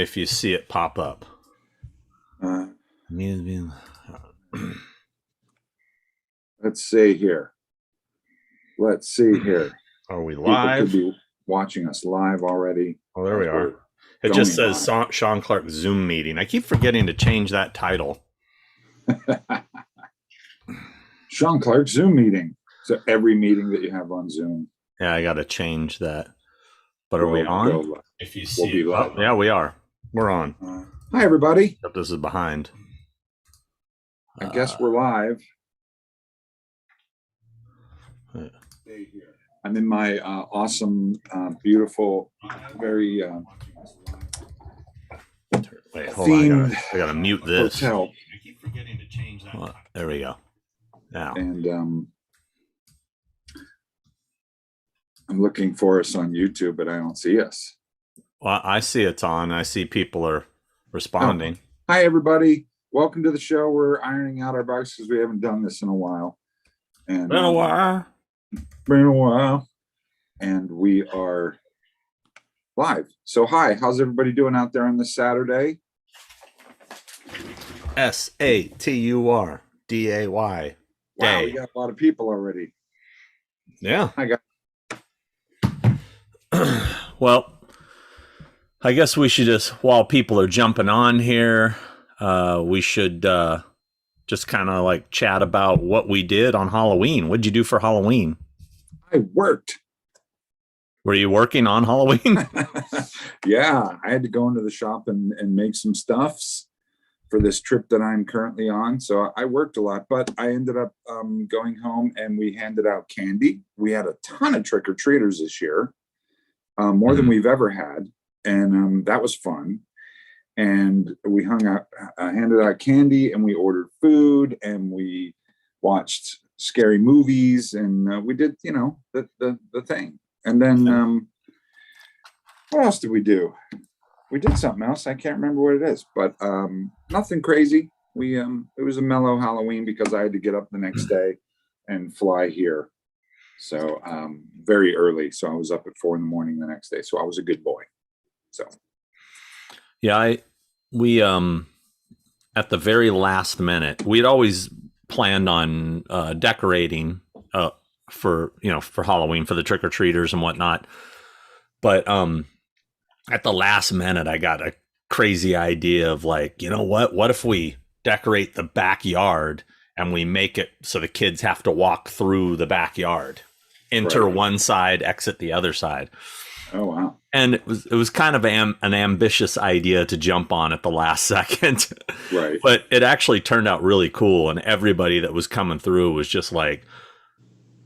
if you see it pop up. Let's see here. Are we live? People could be watching us live already. Oh, there we are. It just says Sean Clark Zoom meeting. I keep forgetting to change that title. Sean Clark Zoom meeting. So every meeting that you have on Zoom. Yeah, I got to change that. But are we on? If you see live. Yeah, we are. We're on. Hi, everybody. But this is behind. I guess we're live. I'm in my awesome, beautiful, very wait, hold on. I gotta mute this. Hotel. I keep forgetting to change that. Well, there we go. Now. And I'm looking for us on YouTube, but I don't see us. Well, I see it's on. I see people are responding. Oh. Hi, everybody. Welcome to the show. We're ironing out our bugs because we haven't done this in a while. And been a while. And we are live. So hi, how's everybody doing out there on this Saturday? SATURDAY. Wow, we got a lot of people already. Yeah. Well, I guess we should just, while people are jumping on here, we should just kind of like chat about what we did on Halloween. What'd you do for Halloween? I worked. Were you working on Halloween? Yeah, I had to go into the shop and make some stuffs for this trip that I'm currently on. So I worked a lot, but I ended up going home and we handed out candy. We had a ton of trick-or-treaters this year, more than we've ever had. And that was fun. And we handed out candy, and we ordered food, and we watched scary movies, and we did, the thing. And then what else did we do? We did something else. I can't remember what it is, but nothing crazy. It was a mellow Halloween because I had to get up the next day and fly here. So very early. So I was up at 4 a.m. the next day. So I was a good boy. So yeah, we at the very last minute, we'd always planned on decorating for Halloween for the trick-or-treaters and whatnot. But at the last minute, I got a crazy idea of like, what if we decorate the backyard and we make it so the kids have to walk through the backyard, enter one side, exit the other side. Oh, wow. And it was kind of an ambitious idea to jump on at the last second. Right. But it actually turned out really cool. And everybody that was coming through was just like,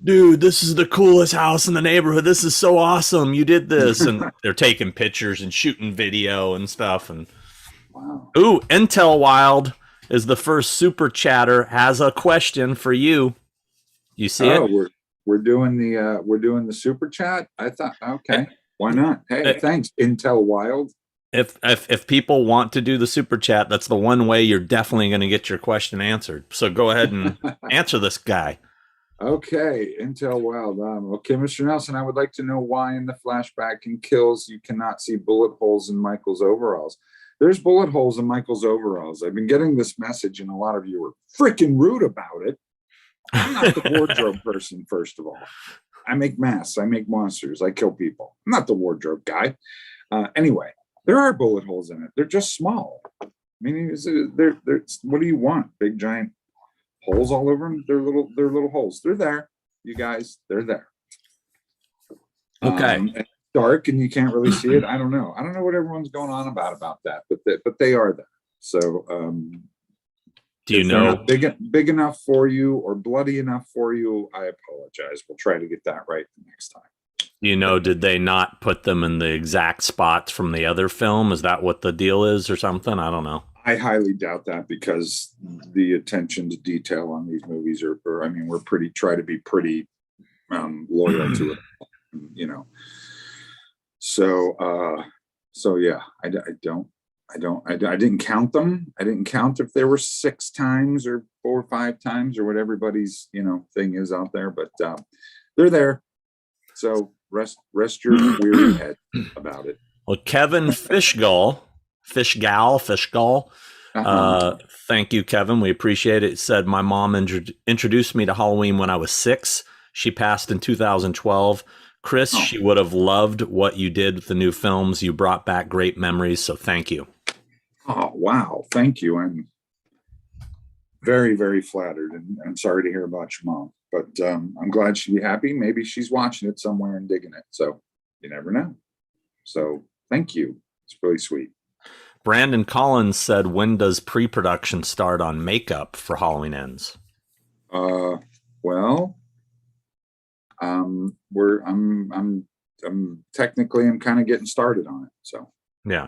dude, this is the coolest house in the neighborhood. This is so awesome. You did this. And they're taking pictures and shooting video and stuff. And wow. Ooh, Intel Wild is the first super chatter, has a question for you. You see it? We're doing the super chat. I thought, okay. Why not? Hey, thanks, Intel Wild. If people want to do the super chat, that's the one way you're definitely going to get your question answered. So go ahead and answer this guy. Okay, Intel Wild. Okay, Mr. Nelson, I would like to know why in the flashback and kills you cannot see bullet holes in Michael's overalls. There's bullet holes in Michael's overalls. I've been getting this message, and a lot of you were freaking rude about it. I'm not the wardrobe person, first of all. I make masks. I make monsters. I kill people. I'm not the wardrobe guy. Anyway, there are bullet holes in it. They're just small. I mean, they're what do you want? Big giant holes all over them? They're little holes. They're there, you guys. They're there. Okay. It's dark and you can't really see it. I don't know. I don't know what everyone's going on about that, but they are there. So do you know big enough for you or bloody enough for you? I apologize. We'll try to get that right the next time. Did they not put them in the exact spots from the other film? Is that what the deal is or something? I don't know. I highly doubt that because the attention to detail on these movies we're try to be pretty loyal to it, So yeah, I didn't count them. I didn't count if there were 6 times or 4 or 5 times or what everybody's, thing is out there, but they're there. So rest your weary head about it. Well, Kevin Fishgull Fishgull. Thank you, Kevin. We appreciate it. It said, my mom introduced me to Halloween when I was 6. She passed in 2012. Chris, she would have loved what you did with the new films. You brought back great memories, so thank you. Oh, wow. Thank you. I'm very, very flattered, and I'm sorry to hear about your mom, but I'm glad she'd be happy. Maybe she's watching it somewhere and digging it, so you never know. So thank you. It's really sweet. Brandon Collins said, when does pre-production start on makeup for Halloween Ends? Well, I'm technically I'm kind of getting started on it. So yeah.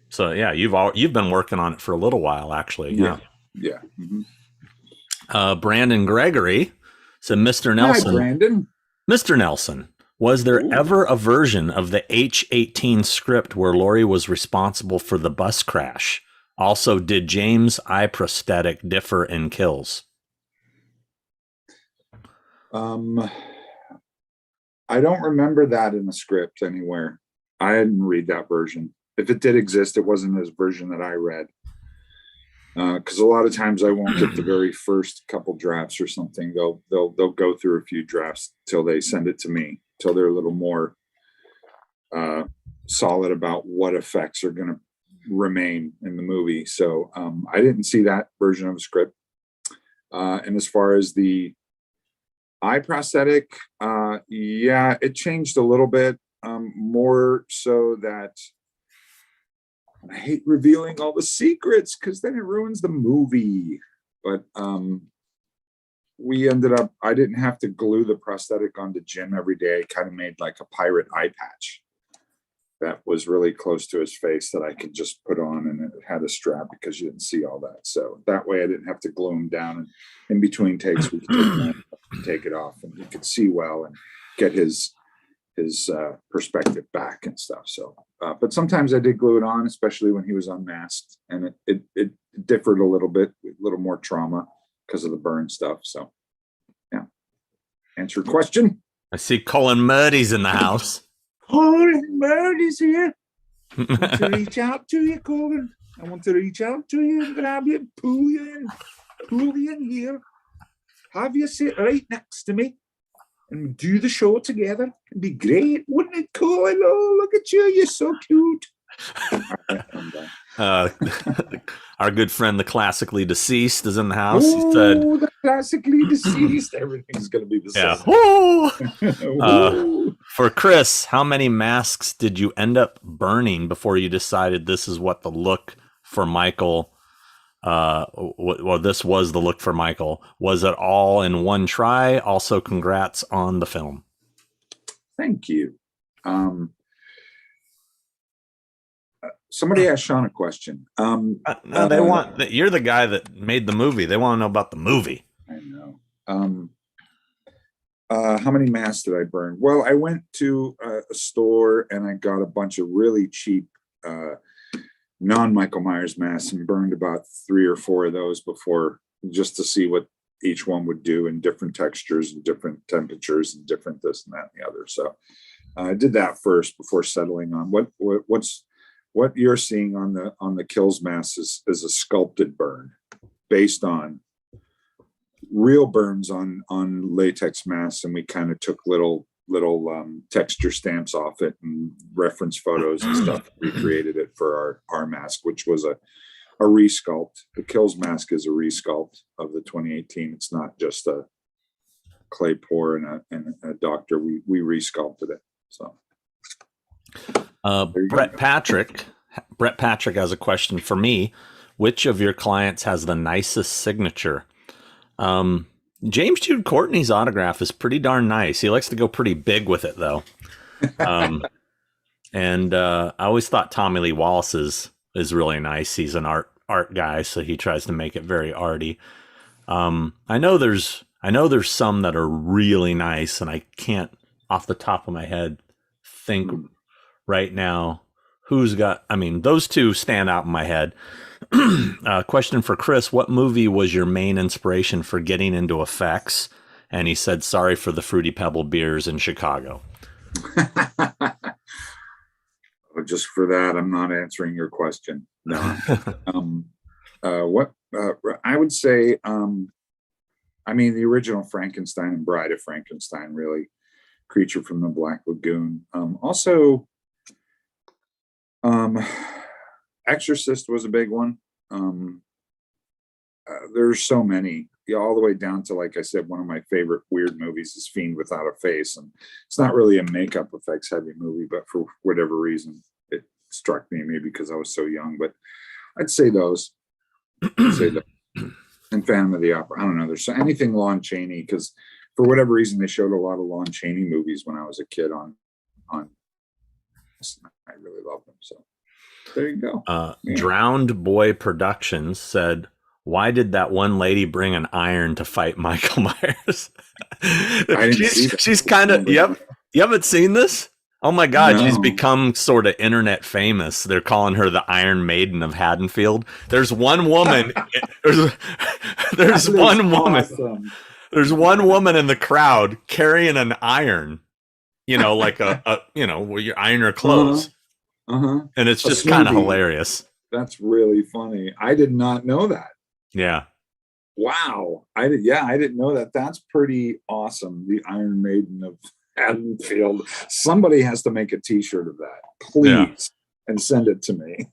So yeah, you've been working on it for a little while, actually. Yeah. Mm-hmm. Brandon Gregory said, Mr. Nelson. Hi, Brandon. Mr. Nelson, was there ever a version of the H18 script where Laurie was responsible for the bus crash? Also, did James' eye prosthetic differ in kills? I don't remember that in the script anywhere. I didn't read that version. If it did exist, it wasn't this version that I read. Because a lot of times I won't get the very first couple drafts or something. They'll go through a few drafts till they send it to me, till they're a little more solid about what effects are going to remain in the movie. So I didn't see that version of the script. And as far as the eye prosthetic, yeah, it changed a little bit, more so that I hate revealing all the secrets because then it ruins the movie. But we ended up, I didn't have to glue the prosthetic onto Jim every day. I kind of made like a pirate eye patch that was really close to his face that I could just put on, and it had a strap because you didn't see all that. So that way I didn't have to glue him down, and in between takes we could take it off and he could see well and get his perspective back and stuff. So but sometimes I did glue it on, especially when he was unmasked, and it differed a little bit, a little more trauma because of the burn stuff. So yeah, answer your question. I see Colin Murdy's in the house. Colin Murdy's here. I want to reach out to you, Colin. I want to reach out to you and grab you and pull you in here, have you sit right next to me and do the show together. It'd be great, wouldn't it, Colin? Oh, look at you, you're so cute. Our good friend, the classically deceased, is in the house. Oh, he said, the classically deceased. Everything's going to be the same. Yeah. For Chris, how many masks did you end up burning before you decided this is what the look for Michael? Well, this was the look for Michael. Was it all in one try? Also, congrats on the film. Thank you. Somebody asked Sean a question. No, they want, you're the guy that made the movie. They want to know about the movie. I know. How many masks did I burn? Well, I went to a store and I got a bunch of really cheap non-Michael Myers masks and burned about 3 or 4 of those before, just to see what each one would do in different textures and different temperatures and different this and that and the other. So I did that first before settling on what you're seeing on the kills mask is a sculpted burn based on real burns on latex masks, and we kind of took little texture stamps off it and reference photos and stuff, recreated it for our mask, which was a resculpt. The kills mask is a resculpt of the 2018. It's not just a clay pour and a doctor. We resculpted it. So Brett Patrick has a question for me. Which of your clients has the nicest signature? James Jude Courtney's autograph is pretty darn nice. He likes to go pretty big with it, though. And I always thought Tommy Lee Wallace's is really nice. He's an art guy, so he tries to make it very arty. I know there's some that are really nice, and I can't off the top of my head think right now who's got. I mean, those two stand out in my head. Question for Chris: what movie was your main inspiration for getting into effects? And he said, "Sorry for the Fruity Pebble beers in Chicago." Just for that, I'm not answering your question. No. What I would say, I mean, the original Frankenstein and Bride of Frankenstein, really, Creature from the Black Lagoon. Also, Exorcist was a big one. There's so many, all the way down to, like I said, one of my favorite weird movies is Fiend Without a Face, and it's not really a makeup effects heavy movie, but for whatever reason, it struck me, maybe because I was so young. But I'd say those. I'd say those. And Phantom of the Opera. I don't know. There's anything Lon Chaney, because for whatever reason they showed a lot of Lon Chaney movies when I was a kid on. I really love them. So there you go. Yeah. Drowned Boy Productions said, "Why did that one lady bring an iron to fight Michael Myers?" She's kind of. You haven't seen this? Oh my God, no. She's become sort of internet famous. They're calling her the Iron Maiden of Haddonfield. There's one woman. There's one woman. Awesome. There's one woman in the crowd carrying an iron. You know, like a where you iron her clothes. And it's just kind of hilarious. That's really funny. I did not know that. Yeah. Wow. I didn't know that. That's pretty awesome. The Iron Maiden of Haddonfield. Somebody has to make a t-shirt of that, please, and send it to me.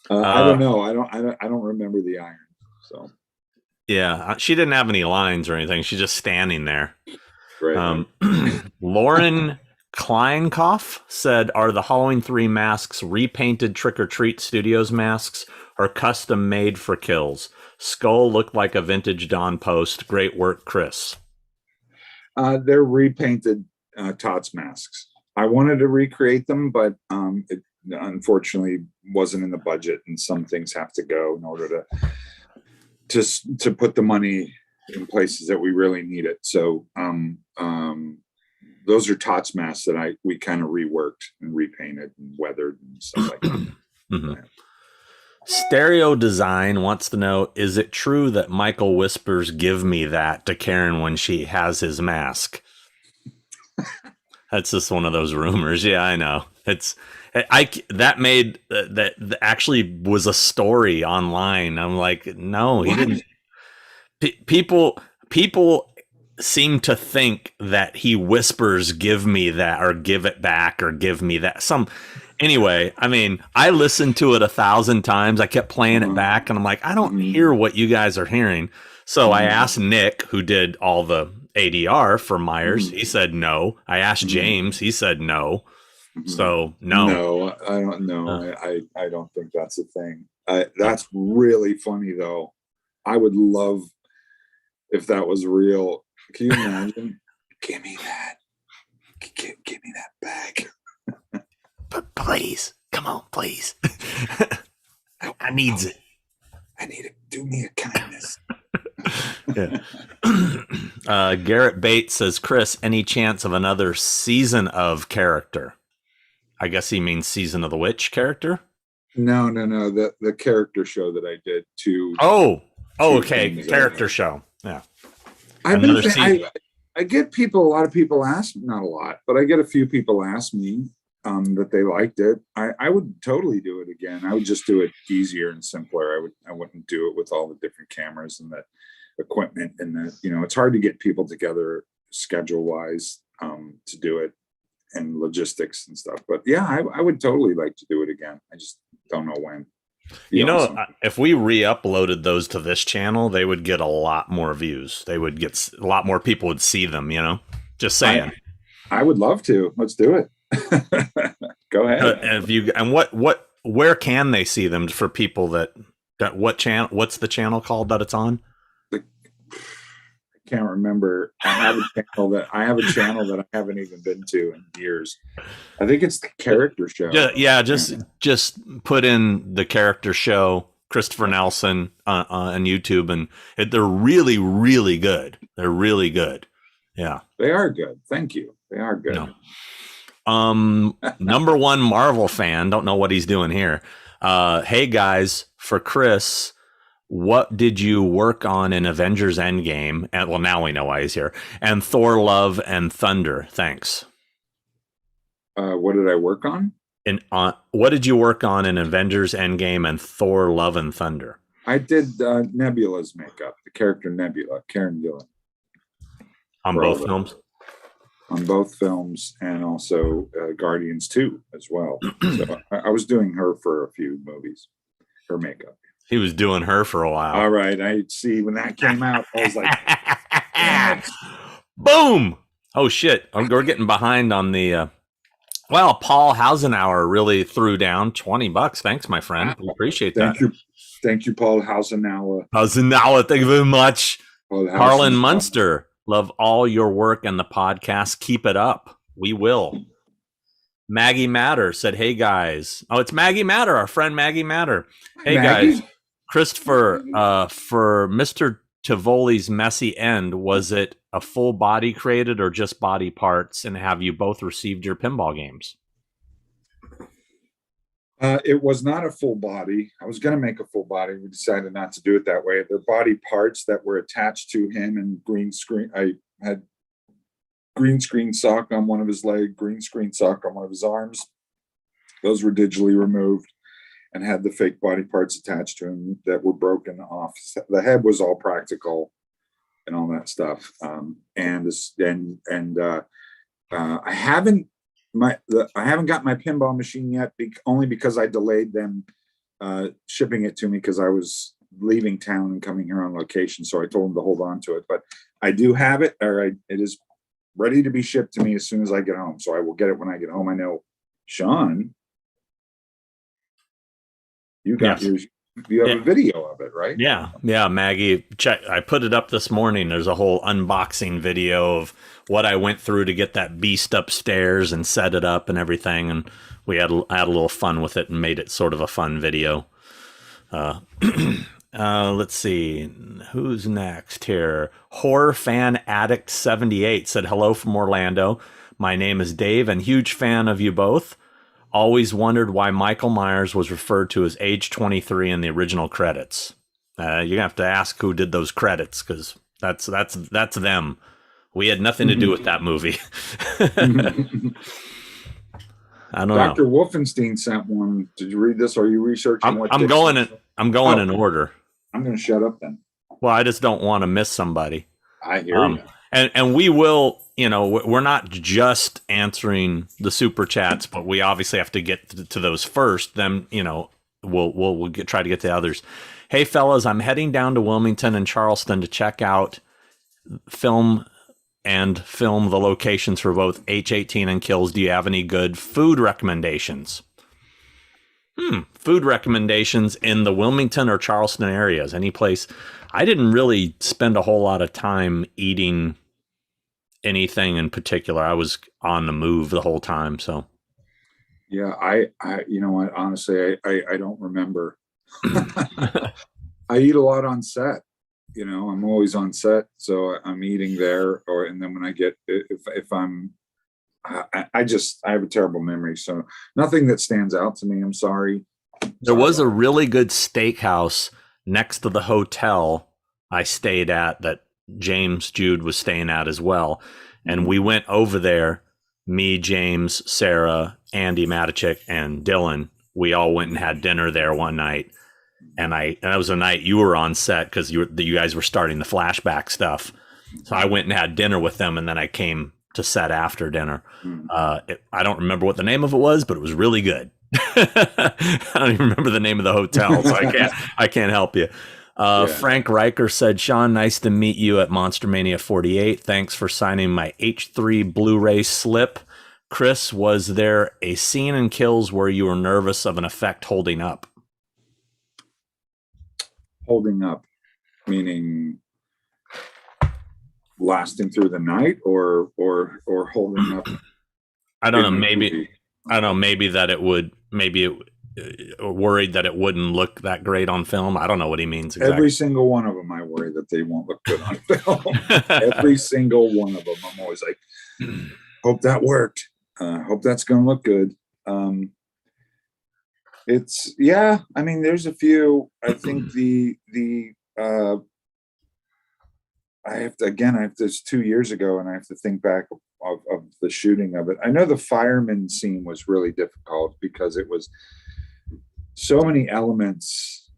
I don't know. I don't remember the iron. So yeah, she didn't have any lines or anything. She's just standing there. Right. Lauren Kleinkopf said, "Are the Halloween 3 masks repainted Trick or Treat Studios masks or custom made for kills? Skull looked like a vintage Dawn post. Great work, Chris." They're repainted Tots masks. I wanted to recreate them, but it unfortunately wasn't in the budget, and some things have to go in order to put the money in places that we really need it. So those are Tots masks that we kind of reworked and repainted and weathered and stuff like that. Mm-hmm. Stereo Design wants to know, is it true that Michael whispers "give me that" to Karen when she has his mask? That's just one of those rumors. Yeah, I know. That actually was a story online. I'm like, no, he didn't. People seem to think that he whispers "give me that" or "give it back" or "give me that." Anyway, I mean, I listened to it 1,000 times. I kept playing it back, and I'm like, I don't hear what you guys are hearing. So I asked Nick, who did all the ADR for Myers. He said no. I asked James. He said no. So no. No, I don't know. I don't think that's a thing. That's really funny, though. I would love if that was real. Can you imagine? Give me that. Give me that back. But please, come on, please. I needs it. I need it. Do me a kindness. Yeah. Garrett Bates says, "Chris, any chance of another season of character?" I guess he means Season of the Witch character. No. The character show that I did too. Okay. Character show. Yeah. I get a lot of people ask, not a lot, but I get a few people ask me that they liked it. I would totally do it again. I would just do it easier and simpler. I wouldn't do it with all the different cameras and the equipment and it's hard to get people together schedule wise to do it and logistics and stuff. But yeah, I would totally like to do it again. I just don't know when. If we re-uploaded those to this channel, they would get a lot more views. They would get a lot more people would see them, just saying. I would love to. Let's do it. Go ahead. Where can they see them for people that what channel? What's the channel called that it's on? I can't remember. I have a channel that I haven't even been to in years. I think it's the Character Show. Yeah, just put in the Character Show, Christopher Nelson on YouTube, and they're really, really good. They're really good. Yeah, they are good. Thank you. They are good. No. Number one Marvel fan. Don't know what he's doing here. Hey guys, for Chris, what did you work on in Avengers Endgame? And well, now we know why he's here. And Thor: Love and Thunder. Thanks. What did I work on? And what did you work on in Avengers Endgame and Thor: Love and Thunder? I did Nebula's makeup, the character Nebula, Karen Gillan. On both films? On both films, and also Guardians 2 as well. So I was doing her for a few movies, her makeup. He was doing her for a while. All right. I see when that came out, I was like, yes. Boom. Oh, shit. We're getting behind on the... Well, Paul Hausenauer really threw down $20. Thanks, my friend. We appreciate that. Thank you, Paul Hausenauer. Hausenauer, thank you very much. Harlan Hausenauer. Munster, love all your work and the podcast. Keep it up. We will. Maggie Matter said, hey, guys. Oh, it's Maggie Matter, our friend Maggie Matter. Hey, Maggie? guys. Christopher, for Mr. Tivoli's messy end, was it a full body created or just body parts? And have you both received your pinball games? It was not a full body. I was going to make a full body. We decided not to do it that way. They're body parts that were attached to him and green screen. I had green screen sock on one of his legs, green screen sock on one of his arms. Those were digitally removed and had the fake body parts attached to him that were broken off. The head was all practical and all that stuff. I haven't got my pinball machine yet, only because I delayed them shipping it to me because I was leaving town and coming here on location. So I told them to hold on to it, but I do have it, it is ready to be shipped to me as soon as I get home. So I will get it when I get home. I know, Sean, you got yours. You have a video of it, right? Yeah, Maggie, check. I put it up this morning. There's a whole unboxing video of what I went through to get that beast upstairs and set it up and everything. And I had a little fun with it and made it sort of a fun video. Let's see. Who's next here? Horror Fan Addict 78 said, hello from Orlando. My name is Dave and huge fan of you both. Always wondered why Michael Myers was referred to as H23 in the original credits. You're gonna have to ask who did those credits, because that's them. We had nothing to do with that movie. I don't know. Dr. Wolfenstein sent one. Did you read this? Or are you researching what? I'm going in order. I'm going to shut up then. Well, I just don't want to miss somebody. I hear you. And we will, we're not just answering the super chats, but we obviously have to get to those first. Then, we'll try to get to others. Hey, fellas, I'm heading down to Wilmington and Charleston to check out film the locations for both H18 and Kills. Do you have any good food recommendations? Food recommendations in the Wilmington or Charleston areas. Any place. I didn't really spend a whole lot of time eating anything in particular. I was on the move the whole time. So yeah, I you know what, honestly, I don't remember. I eat a lot on set. I'm always on set, so I'm eating there, and then when I get, if I'm, I have a terrible memory, so nothing that stands out to me. I'm sorry. There was a really good steakhouse next to the hotel I stayed at that James Jude was staying at as well. And we went over there, me, James, Sarah, Andy Matichik, and Dylan. We all went and had dinner there one night. And that was the night you were on set because you guys were starting the flashback stuff. So I went and had dinner with them, and then I came to set after dinner. I don't remember what the name of it was, but it was really good. I don't even remember the name of the hotel, so I can't help you. Frank Riker said, Sean, nice to meet you at Monster Mania 48. Thanks for signing my H3 Blu-ray slip. Chris, was there a scene in Kills where you were nervous of an effect holding up? Holding up, meaning lasting through the night, or holding up? I don't know. Maybe that it would. Worried that it wouldn't look that great on film. I don't know what he means exactly. Every single one of them, I worry that they won't look good on film. Every single one of them, I'm always like, hope that worked. Hope that's going to look good. There's a few. I think I have to, it's 2 years ago, and I have to think back of the shooting of it. I know the fireman scene was really difficult because it was so many elements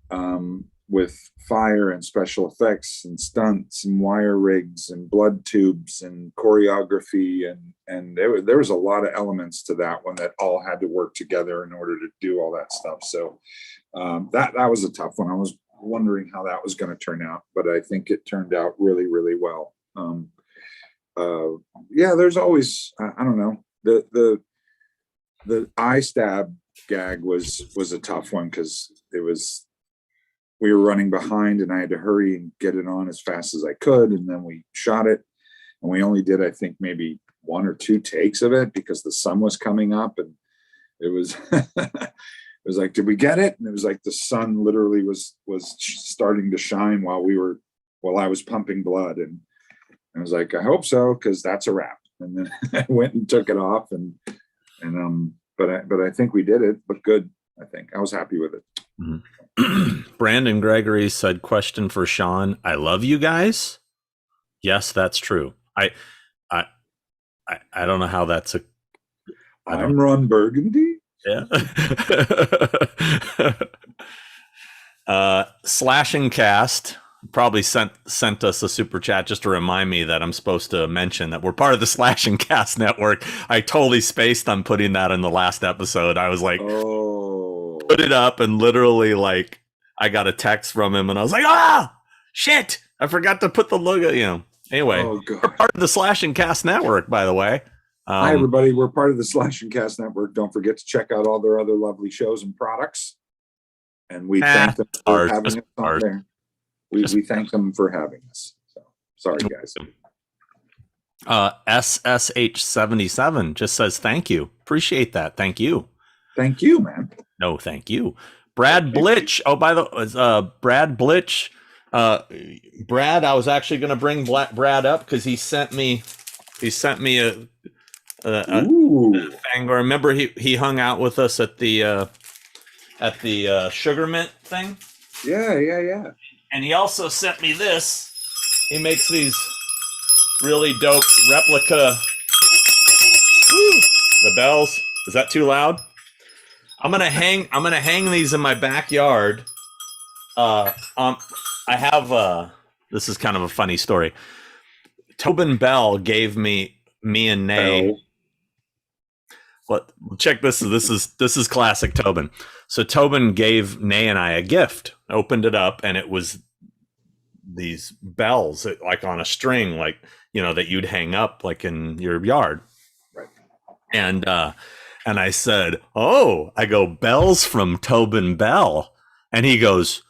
with fire and special effects and stunts and wire rigs and blood tubes and choreography, and there was a lot of elements to that one that all had to work together in order to do all that stuff. So that was a tough one. I was wondering how that was going to turn out, but I think it turned out really, really well. Yeah, there's always I don't know, the eye stab gag was a tough one because we were running behind and I had to hurry and get it on as fast as I could, and then we shot it, and we only did, I think, maybe 1 or 2 takes of it because the sun was coming up, and it was it was like, did we get it? And it was like the sun literally was starting to shine while I was pumping blood, and I was like, I hope so, because that's a wrap. And then I went and took it off, but I think we did it. Looked good. I think I was happy with it. Mm-hmm. Brandon Gregory said, question for Sean. I love you guys. Yes, that's true. I don't know how that's I'm Ron Burgundy. Yeah. Slashing Cast probably sent us a super chat just to remind me that I'm supposed to mention that we're part of the Slashing Cast network. I totally spaced on putting that in the last episode. I was like, put it up, and literally, like, I got a text from him and I was like, shit, I forgot to put the logo, Anyway, we're part of the Slashing Cast network, by the way. Hi, everybody. We're part of the Slashing Cast network. Don't forget to check out all their other lovely shows and products. And we thank them for having us on there. We thank them for having us. So sorry, guys. SSH77 just says thank you. Appreciate that. Thank you. Thank you, man. No, thank you. Brad Blitch. Oh, by the way, Brad Blitch. Brad, I was actually going to bring Brad up because he sent me a thing. Remember, he hung out with us at the Sugar Mint thing. Yeah. And he also sent me this. He makes these really dope replica. The bells. Is that too loud? I'm gonna hang these in my backyard. I have this is kind of a funny story. Tobin Bell gave me and Nay. Check this. This is classic Tobin. So Tobin gave Nay and I a gift. Opened it up, and it was these bells, like on a string, like that you'd hang up like in your yard. Right. And I said, I go, bells from Tobin Bell, and he goes,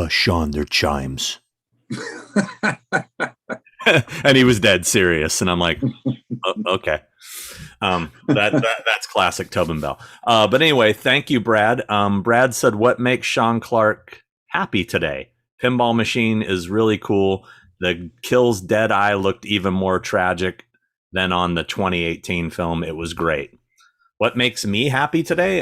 Sean, they're chimes. And he was dead serious, and I'm like, okay. That's classic Tobin Bell. But anyway, thank you, Brad. Brad said, what makes Sean Clark happy today? Pinball machine is really cool. The Kills Dead Eye looked even more tragic than on the 2018 film. It was great. What makes me happy today?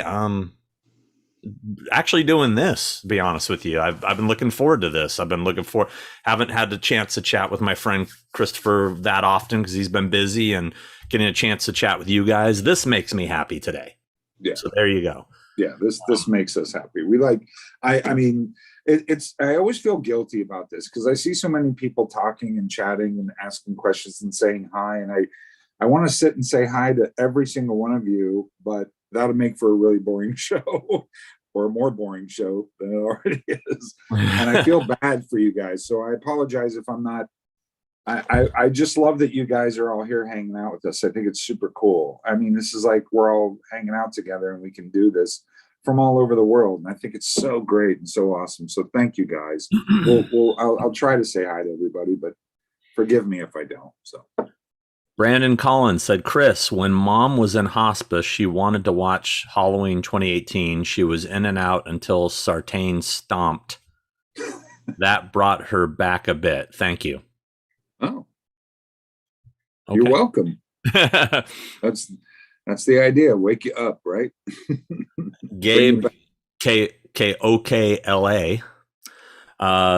Actually doing this, to be honest with you. I've been looking forward to this. Haven't had the chance to chat with my friend Christopher that often because he's been busy, and getting a chance to chat with you guys. This makes me happy today. Yeah. So there you go. Yeah, this makes us happy. We I mean, I always feel guilty about this because I see so many people talking and chatting and asking questions and saying hi, and I want to sit and say hi to every single one of you, but that'll make for a really boring show or a more boring show than it already is. And I feel bad for you guys. So I apologize if I'm not. I just love that you guys are all here hanging out with us. I think it's super cool. I mean, this is like we're all hanging out together and we can do this from all over the world. And I think it's so great and so awesome. So thank you guys. I'll try to say hi to everybody, but forgive me if I don't. So Brandon Collins said, Chris, when Mom was in hospice, she wanted to watch Halloween 2018. She was in and out until Sartain stomped. That brought her back a bit. Thank you. Oh, okay. You're welcome. That's the idea. Wake you up, right? Gabe KOKLA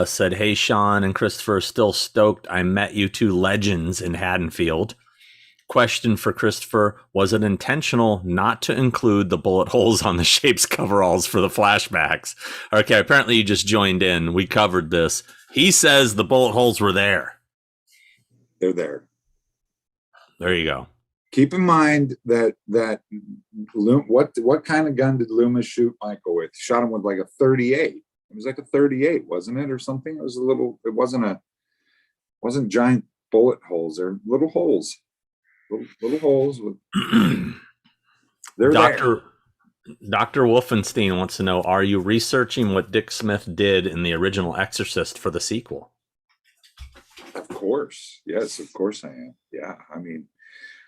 said, hey, Sean and Christopher, still stoked I met you two legends in Haddonfield. Question for Christopher: was it intentional not to include the bullet holes on the Shapes coveralls for the flashbacks? Okay, apparently you just joined in. We covered this. He says the bullet holes were there. They're there. There you go. Keep in mind that what kind of gun did Loomis shoot Michael with? He shot him with like a 38. It was like a 38, wasn't it, or something? It was a little. It wasn't giant bullet holes. They're little holes. Little holes with. They're Dr. there. Dr. Wolfenstein wants to know: are you researching what Dick Smith did in the original Exorcist for the sequel? Of course, yes, of course I am. Yeah, I mean,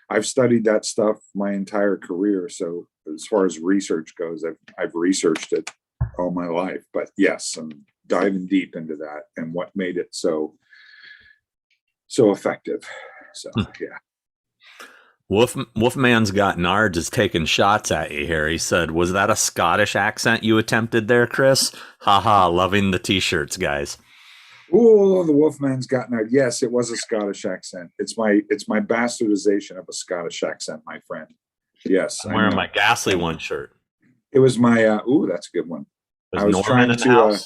I've studied that stuff my entire career. So as far as research goes, I've researched it all my life. But yes, I'm diving deep into that and what made it so effective. So yeah. Wolfman's Got Nards is taking shots at you here. He said, was that a Scottish accent you attempted there, Chris? Haha, loving the t-shirts, guys. Oh, the Wolfman's Got Nard. Yes, it was a Scottish accent. It's my bastardization of a Scottish accent, my friend. Yes. I'm wearing my Ghastly One shirt. It was my that's a good one. I was trying to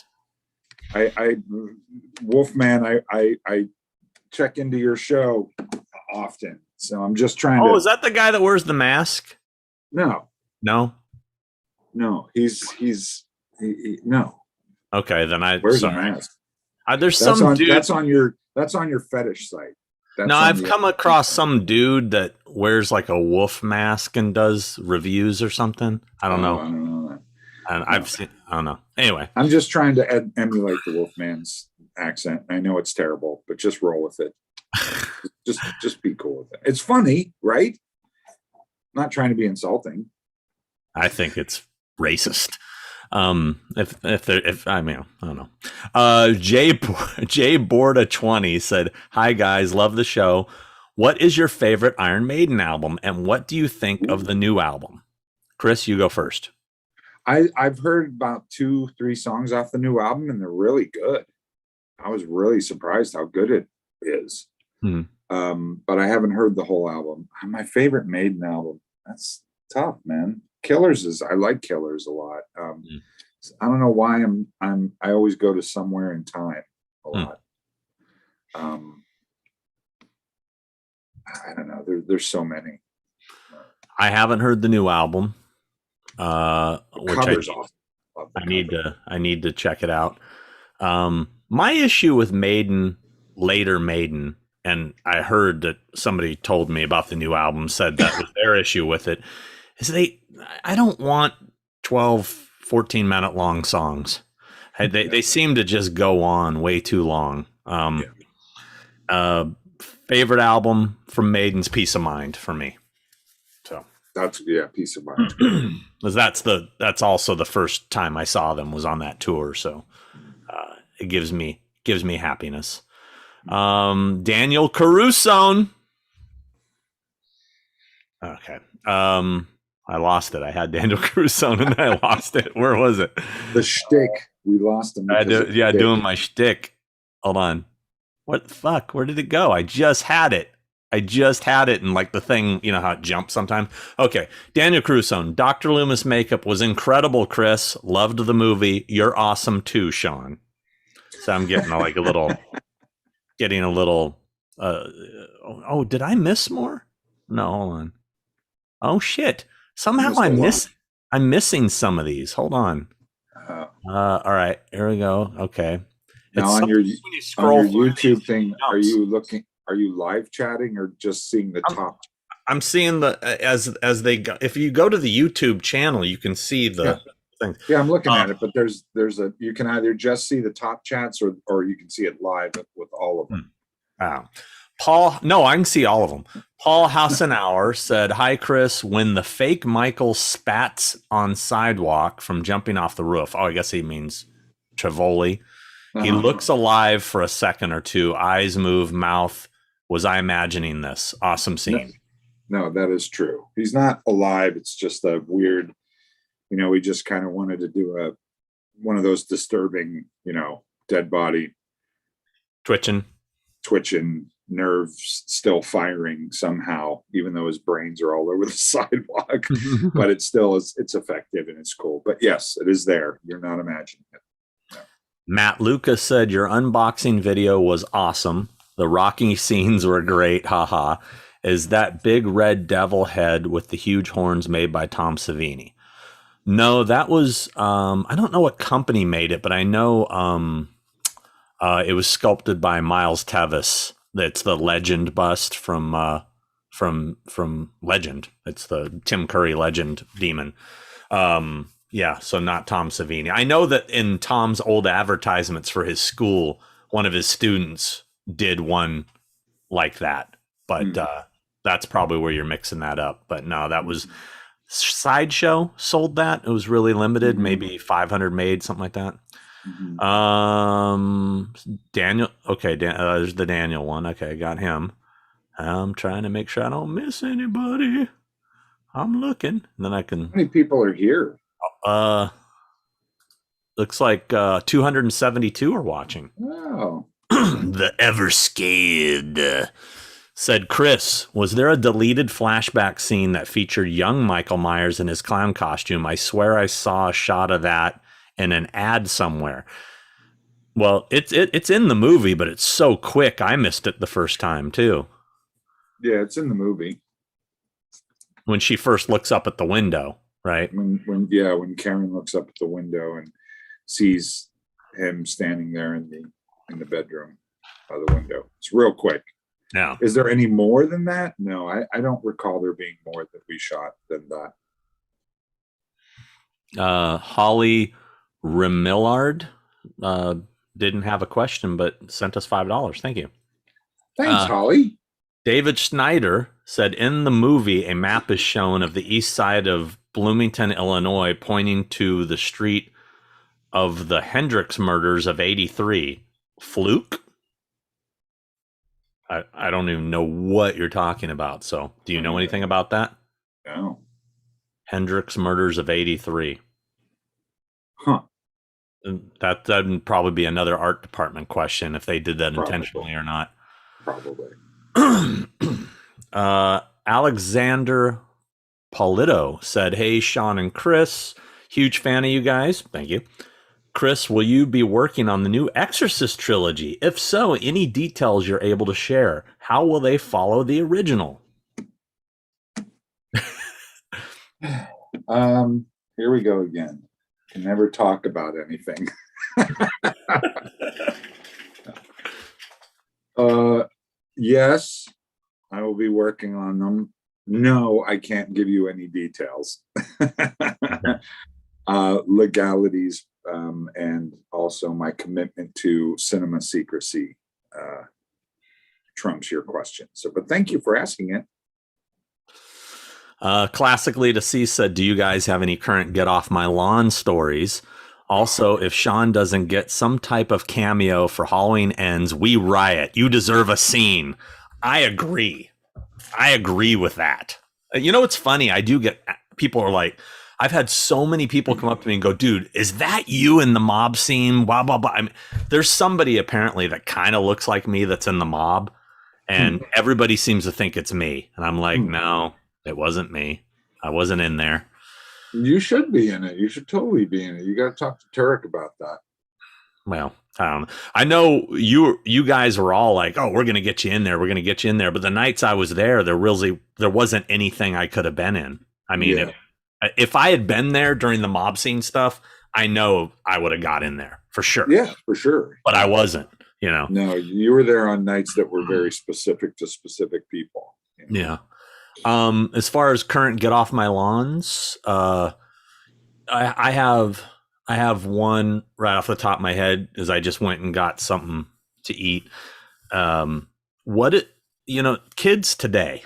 Wolfman, I check into your show often. So I'm just trying to. Oh, is that the guy that wears the mask? No. He's no. Okay, then where's the mask? There's some dude that's on your fetish site. No, I've come across some dude that wears like a wolf mask and does reviews or something. I don't know. I don't know that. And I've seen. I don't know. Anyway, I'm just trying to emulate the Wolfman's accent. I know it's terrible, but just roll with it. just be cool with it. It's funny, right? Not trying to be insulting. I think it's racist. If I mean, I don't know. Jay Borda 20 said, "Hi guys, love the show. What is your favorite Iron Maiden album, and what do you think of the new album?" Chris, you go first. I've heard about 2-3 songs off the new album, and they're really good. I was really surprised how good it is. But I haven't heard the whole album. My favorite Maiden album. That's tough, man. I like Killers a lot. I don't know why I always go to Somewhere in Time a lot. I don't know. There's so many. I haven't heard the new album. Which awesome. I need to check it out. My issue with later Maiden, and I heard that somebody told me about the new album, said that was their issue with it, is I don't want 12, 14-minute long songs. They seem to just go on way too long. Favorite album from Maiden's Peace of Mind for me. So that's Peace of Mind. Because that's also the first time I saw them was on that tour. So it gives me happiness. Daniel Caruso. Okay. I lost it. I had Daniel Caruso and I lost it. Where was it? The shtick. We lost him. Doing my shtick. Hold on. What the fuck? Where did it go? I just had it. And like the thing, you know how it jumps sometimes? Okay. Daniel Caruso. Dr. Loomis makeup was incredible, Chris. Loved the movie. You're awesome too, Sean. So I'm getting a little. Did I miss more? No, hold on. Oh shit. Somehow I'm missing some of these. Hold on. All right, here we go. Okay. Now on your YouTube thing, are you live chatting or just seeing the top? I'm seeing as they go. If you go to the YouTube channel, you can see the things. Yeah, I'm looking at it, but you can either just see the top chats or you can see it live with all of them. Wow. I can see all of them. Paul Hassenauer said, "Hi, Chris. When the fake Michael spats on sidewalk from jumping off the roof," I guess he means Trivoli. He looks alive for a second or two. Eyes move, mouth. Was I imagining this? Awesome scene. No, that is true. He's not alive. It's just a weird, we just kind of wanted to do one of those disturbing, dead body. Twitching. nerves still firing somehow, even though his brains are all over the sidewalk. But it's effective and it's cool. But yes, it is there. You're not imagining it. No. Matt Lucas said your unboxing video was awesome. The rocking scenes were great. Haha. Is that big red devil head with the huge horns made by Tom Savini? No, that was I don't know what company made it, but I know it was sculpted by Miles Tevis. That's the Legend bust from Legend. It's the Tim Curry Legend demon. Yeah, so not Tom Savini. I know that in Tom's old advertisements for his school, one of his students did one like that, but that's probably where you're mixing that up. But no, that was Sideshow sold that. It was really limited, maybe 500 made, something like that. Daniel. Okay, there's the Daniel one. Okay, got him. I'm trying to make sure I don't miss anybody. I'm looking. And then I can. How many people are here? Looks like 272 are watching. Oh. The ever scared. Said Chris, was there a deleted flashback scene that featured young Michael Myers in his clown costume? I swear I saw a shot of that in an ad somewhere. Well, it's in the movie, but it's so quick. I missed it the first time too. Yeah, it's in the movie. When she first looks up at the window, right? When Karen looks up at the window and sees him standing there in the bedroom by the window. It's real quick. Yeah. Is there any more than that? No, I don't recall there being more that we shot than that. Holly Remillard didn't have a question, but sent us $5. Thank you. Thanks, Holly. David Schneider said, in the movie, a map is shown of the east side of Bloomington, Illinois, pointing to the street of the Hendricks murders of 83. Fluke? I don't even know what you're talking about. So do you know anything about that? No. Hendricks murders of 83. Huh. That would probably be another art department question if they did that Probably. intentionally or not. Probably. Alexander Polito said, hey, Sean and Chris, huge fan of you guys. Thank you. Chris, will you be working on the new Exorcist Trilogy? If so, any details you're able to share? How will they follow the original? Here we go again. Can never talk about anything. Yes, I will be working on them. No, I can't give you any details. Legalities and also my commitment to cinema secrecy trumps your question. So, but thank you for asking it. Classically to see said, do you guys have any current get off my lawn stories? Also, if Sean doesn't get some type of cameo for Halloween Ends, we riot. You deserve a scene. I agree. I agree with that. You know, it's funny. I do get people are like, I've had so many people come up to me and go, dude, is that you in the mob scene? Blah, blah, blah. I mean, there's somebody apparently that kind of looks like me that's in the mob, and everybody seems to think it's me. And I'm like, no, it wasn't me. I wasn't in there. You should be in it. You should totally be in it. You got to talk to Turek about that. Well, I don't know. I know you guys were all like, oh, we're going to get you in there. We're going to get you in there. But the nights I was there, there wasn't anything I could have been in. I mean, if I had been there during the mob scene stuff, I know I would have got in there for sure. Yeah, for sure. But I wasn't, you know. No, you were there on nights that were very specific to specific people. You know? Yeah. As far as current get off my lawns, I have one right off the top of my head as I just went and got something to eat. Kids today,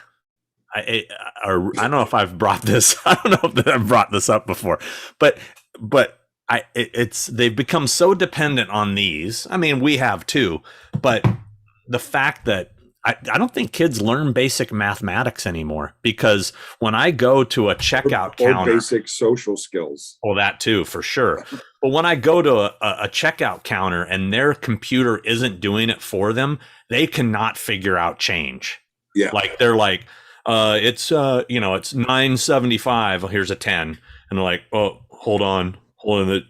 I don't know if I've brought this. I don't know if I've brought this up before, but they've become so dependent on these. I mean, we have too, but the fact that I don't think kids learn basic mathematics anymore, because when I go to a checkout or counter, basic social skills. well, that too, for sure. But when I go to a checkout counter and their computer isn't doing it for them, they cannot figure out change. Yeah. Like they're like, it's it's $9.75. Here's a 10, and they're like, oh, hold on. And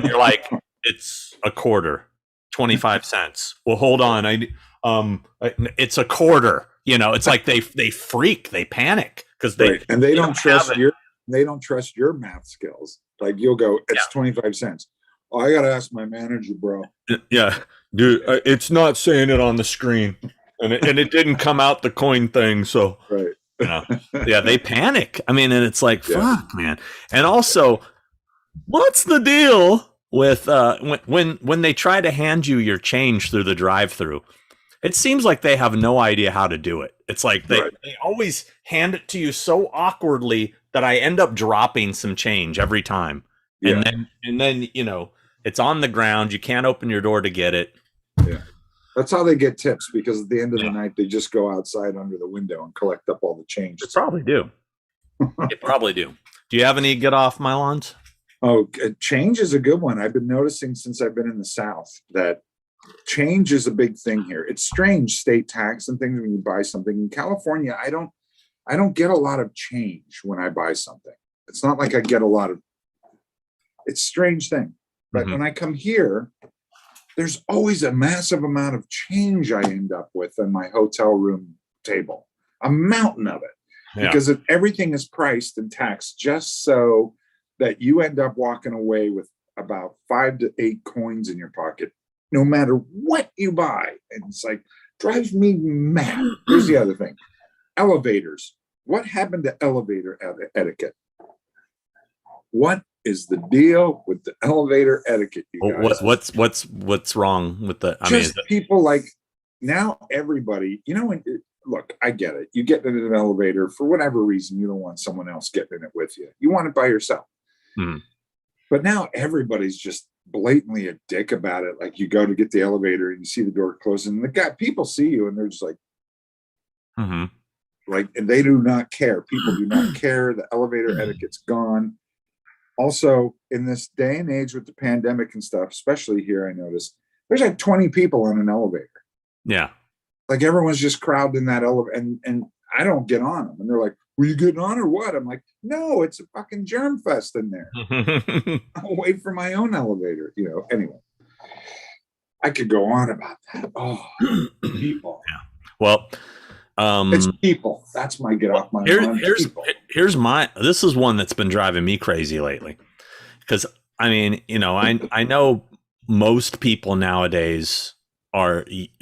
you're like, it's a quarter, 25 cents. Well, hold on. It's a quarter. It's like they freak, they panic because and they don't trust your math skills. Like you'll go, it's 25 cents. Oh, I got to ask my manager, bro. Yeah, dude, it's not saying it on the screen, and it didn't come out the coin thing. So, right. Yeah, they panic. I mean, and it's like, fuck, man. And also, what's the deal with when they try to hand you your change through the drive-through? It seems like they have no idea how to do it. It's like they always hand it to you so awkwardly that I end up dropping some change every time. Yeah. And then it's on the ground. You can't open your door to get it. Yeah. That's how they get tips, because at the end of the night, they just go outside under the window and collect up all the change. They probably do. They probably do. Do you have any get off my lawns? Oh, change is a good one. I've been noticing since I've been in the South that change is a big thing here. It's strange, state tax and things when you buy something. In California, I don't get a lot of change when I buy something. It's not like I get a lot of, it's a strange thing. But when I come here, there's always a massive amount of change I end up with on my hotel room table, a mountain of it, because everything is priced and taxed just so that you end up walking away with about 5 to 8 coins in your pocket, no matter what you buy. And it's like, drives me mad. Here's the other thing. Elevators. What happened to elevator etiquette? What is the deal with the elevator etiquette, you guys? What's wrong with the? People like, now everybody, look, I get it. You get in an elevator for whatever reason, you don't want someone else getting in it with you. You want it by yourself. But now everybody's just blatantly a dick about it. Like you go to get the elevator and you see the door closing, and people see you and they're just like, like, and they do not care. People do not care. The elevator etiquette's gone. Also, in this day and age with the pandemic and stuff, especially here, I noticed there's like 20 people on an elevator. Yeah. Like everyone's just crowded in that elevator, and I don't get on them. And they're like, were you getting on or what? I'm like, no, it's a fucking germ fest in there. I'll wait for my own elevator, anyway. I could go on about that. Oh, people. Yeah. Well, it's people. That's my get off my mind. This is one that's been driving me crazy lately. Because I mean, I know most people nowadays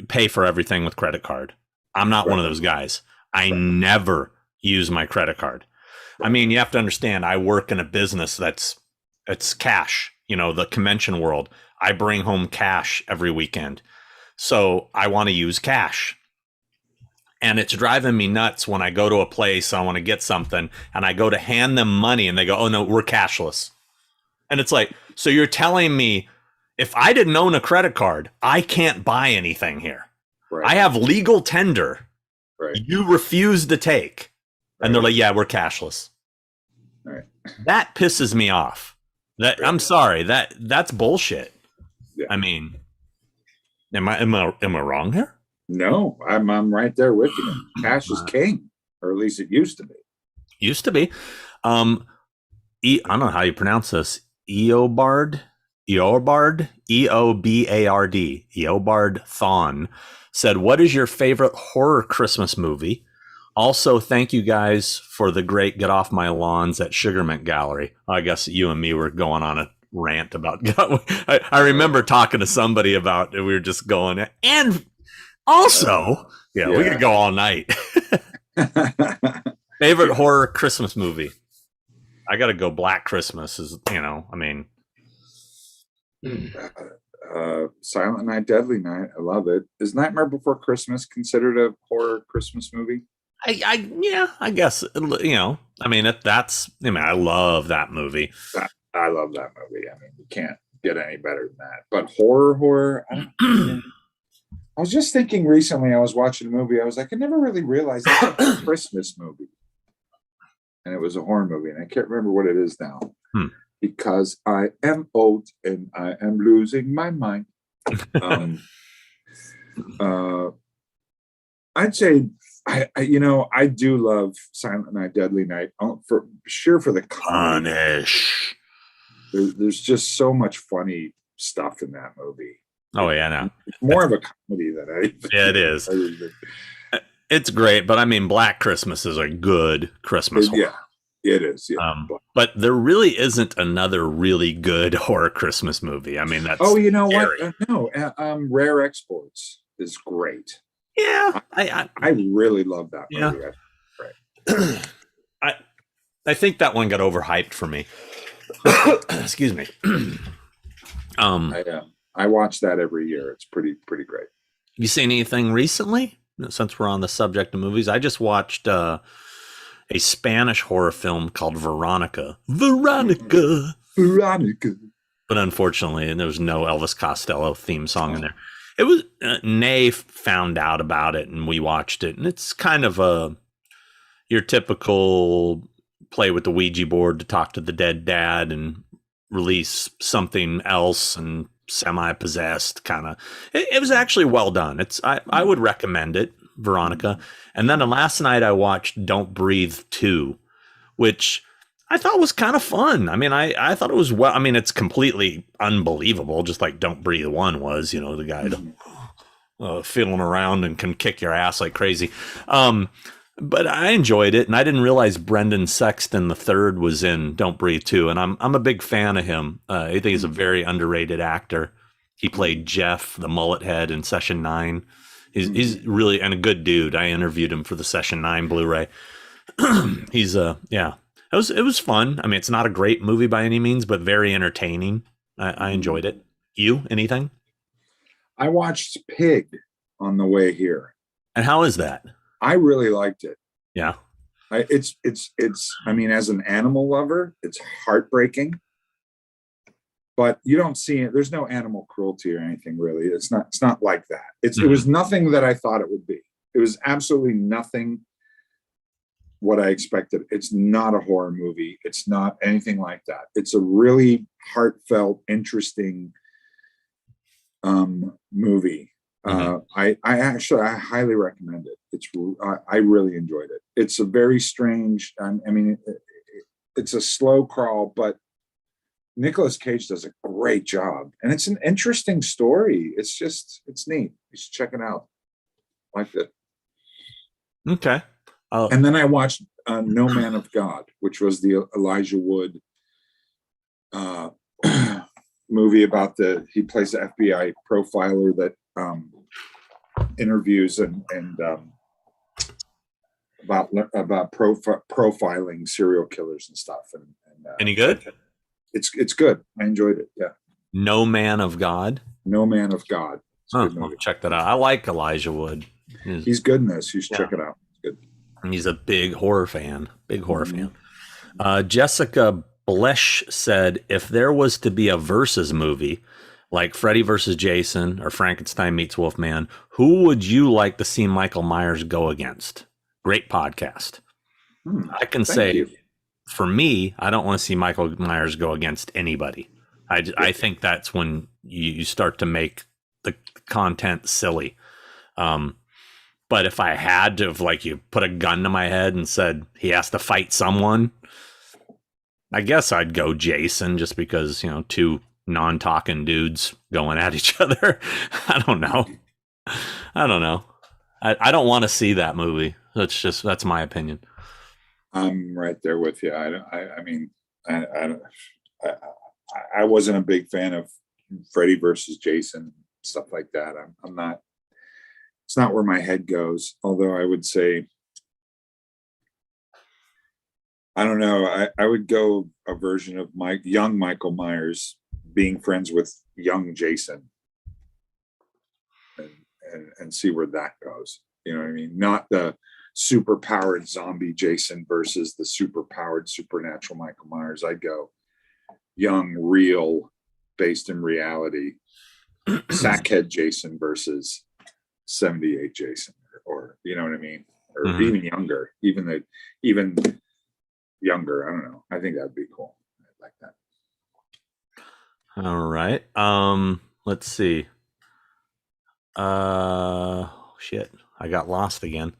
pay for everything with credit card. I'm not one of those guys. I never use my credit card. I mean, you have to understand, I work in a business it's cash, the convention world. I bring home cash every weekend. So I want to use cash. And it's driving me nuts when I go to a place, I want to get something, and I go to hand them money, and they go, oh, no, we're cashless. And it's like, so you're telling me if I didn't own a credit card, I can't buy anything here. Right. I have legal tender. Right. You refuse to take. Right. And they're like, yeah, we're cashless. Right. That pisses me off. I'm sorry, that's bullshit. Yeah. I mean, am I wrong here? No, I'm right there with you. Cash is king, or at least it used to be. Used to be. I don't know how you pronounce this. Eobard, Eobard Thon said, "What is your favorite horror Christmas movie? Also, thank you guys for the great Get Off My Lawns at Sugarmint Gallery." I guess you and me were going on a rant about. I remember talking to somebody about it. We were just going and. Also, yeah, we could go all night. Favorite horror Christmas movie? I got to go Black Christmas I mean. Silent Night, Deadly Night. I love it. Is Nightmare Before Christmas considered a horror Christmas movie? I guess, I mean, I love that movie. I love that movie. I mean, you can't get any better than that. But horror, I was just thinking recently, I was watching a movie. I was like, I never really realized that's a Christmas movie. And it was a horror movie. And I can't remember what it is now. Because I am old and I am losing my mind. I'd say, I do love Silent Night, Deadly Night. For sure, for the comedy. Punish. There's just so much funny stuff in that movie. Oh yeah, no. More of a comedy than anything. Yeah, it is. It's great, but I mean, Black Christmas is a good Christmas horror. Yeah, it is. Yeah, but there really isn't another really good horror Christmas movie. I mean, that's you know scary. What? No, Rare Exports is great. Yeah, I really love that movie. Yeah. Right. I think that one got overhyped for me. Excuse me. I watch that every year. It's pretty great. You seen anything recently? Since we're on the subject of movies, I just watched a Spanish horror film called Veronica. Veronica. But unfortunately, there was no Elvis Costello theme song in there. It was Nay found out about it, and we watched it, and it's kind of your typical play with the Ouija board to talk to the dead dad and release something else and semi-possessed kind of. It was actually well done. I would recommend it, Veronica. And then last night I watched Don't Breathe 2, which I thought was kind of fun. I mean, I thought it was well. I mean, it's completely unbelievable, just like Don't Breathe 1 was. You know, the guy feeling around and can kick your ass like crazy. But I enjoyed it, and I didn't realize Brendan Sexton III was in Don't Breathe 2, and I'm a big fan of him. I think he's a very underrated actor. He played Jeff, the mullet head, in Session 9. He's really and a good dude. I interviewed him for the Session 9 Blu-ray. He's yeah. It was fun. I mean, it's not a great movie by any means, but very entertaining. I enjoyed it. You, anything? I watched Pig on the way here. And how is that? I really liked it. Yeah. It's I mean, as an animal lover, it's heartbreaking. But you don't see it. There's no animal cruelty or anything really. It's not like that. It was nothing that I thought it would be. It was absolutely nothing what I expected. It's not a horror movie. It's not anything like that. It's a really heartfelt, interesting movie. I highly recommend it. I really enjoyed it. It's a very strange. I mean, it's a slow crawl, but Nicolas Cage does a great job, and it's an interesting story. It's neat. You should check it out. Like that. Okay. And then I watched No Man of God, which was the Elijah Wood movie about he plays the FBI profiler that interviews and about profiling serial killers and stuff. And any good? It's good. I enjoyed it. Yeah. No Man of God. No Man of God. I'll check that out. I like Elijah Wood. He's good in this. You should check it out. It's good. And he's a big horror fan. Fan. Jessica Blesh said, if there was to be a versus movie like Freddy versus Jason or Frankenstein meets Wolfman, who would you like to see Michael Myers go against? Great podcast. I can say, for me, I don't want to see Michael Myers go against anybody. I think that's when you start to make the content silly. But if I had to, if you put a gun to my head and said he has to fight someone, I guess I'd go Jason, just because, two non-talking dudes going at each other. I don't know. I don't want to see that movie. That's my opinion. I'm right there with you. I wasn't a big fan of Freddy versus Jason, stuff like that. I'm not. It's not where my head goes. Although I would say, I don't know. I would go a version of young Michael Myers being friends with young Jason, and see where that goes. You know what I mean? Not the super powered zombie Jason versus the super powered supernatural Michael Myers. I'd go young, real, based in reality, sackhead Jason versus 78 Jason, or you know what I mean, or Mhm. even younger, even younger. I don't know. I think that'd be cool. I'd like that. All right. Let's see. Shit. I got lost again.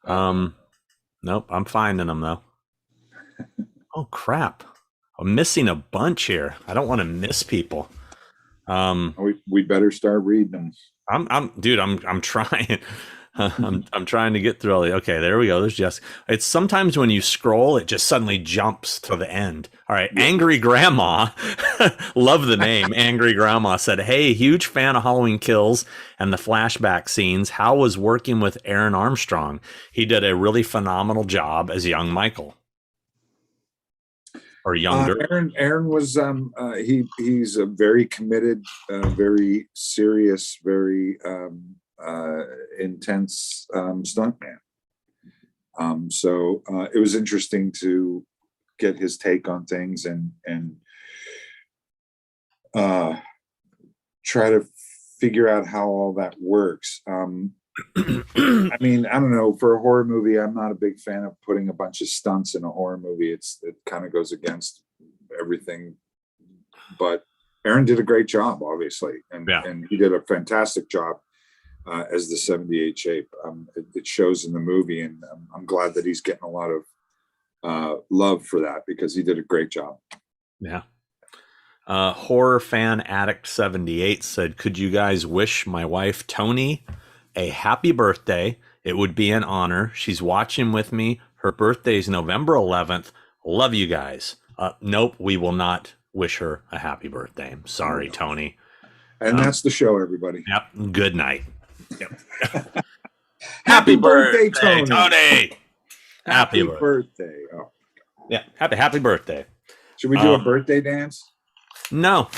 Nope. I'm finding them though. Oh crap. I'm missing a bunch here. I don't want to miss people. We better start reading them. I'm trying. I'm trying to get through all the. Okay, there we go. There's Jessica. It's sometimes when you scroll, it just suddenly jumps to the end. All right, Angry Grandma, love the name. Angry Grandma said, "Hey, huge fan of Halloween Kills and the flashback scenes. How was working with Aaron Armstrong? He did a really phenomenal job as young Michael." Or younger. Aaron was he's a very committed, very serious, very intense stuntman. So it was interesting to get his take on things and try to figure out how all that works. I mean, I don't know. For a horror movie, I'm not a big fan of putting a bunch of stunts in a horror movie. It kind of goes against everything. But Aaron did a great job, obviously, and he did a fantastic job as the 78 Shape. It shows in the movie, and I'm glad that he's getting a lot of love for that because he did a great job. Yeah. Horror fan addict 78 said, "Could you guys wish my wife Tony a happy birthday? It would be an honor. She's watching with me. Her birthday is November 11th. Love you guys." Nope, we will not wish her a happy birthday. I'm sorry, Tony. And that's the show, everybody. Yep. Good night. Yep. Happy birthday, Tony. Happy birthday. Oh. Yeah. Happy birthday. Should we do a birthday dance? No,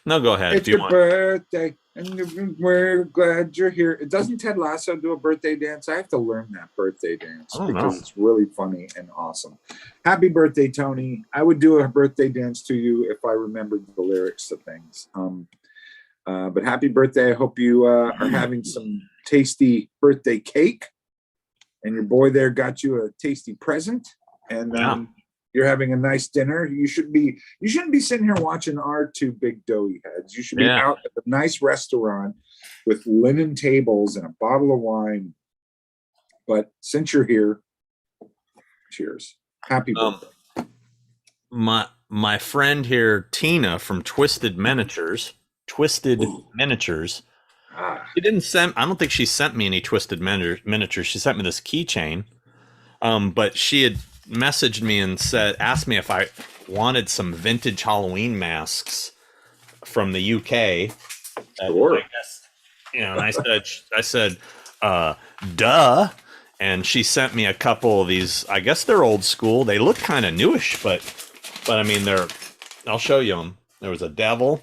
go ahead. It's your birthday, and we're glad you're here. Doesn't Ted Lasso do a birthday dance? I have to learn that birthday dance because it's really funny and awesome. Happy birthday, Tony. I would do a birthday dance to you if I remembered the lyrics to things. But happy birthday. I hope you are having some tasty birthday cake, and your boy there got you a tasty present, and you're having a nice dinner. You shouldn't be sitting here watching our two big doughy heads. You should be out at a nice restaurant with linen tables and a bottle of wine. But since you're here, cheers. Happy birthday. My friend here, Tina from Twisted Miniatures. She didn't send. I don't think she sent me any Twisted Miniatures. She sent me this keychain. But she had messaged me and asked me if I wanted some vintage Halloween masks from the UK. Sure. I guess, and I said, duh. And she sent me a couple of these. I guess they're old school. They look kind of newish, but I mean, I'll show you them. There was a devil.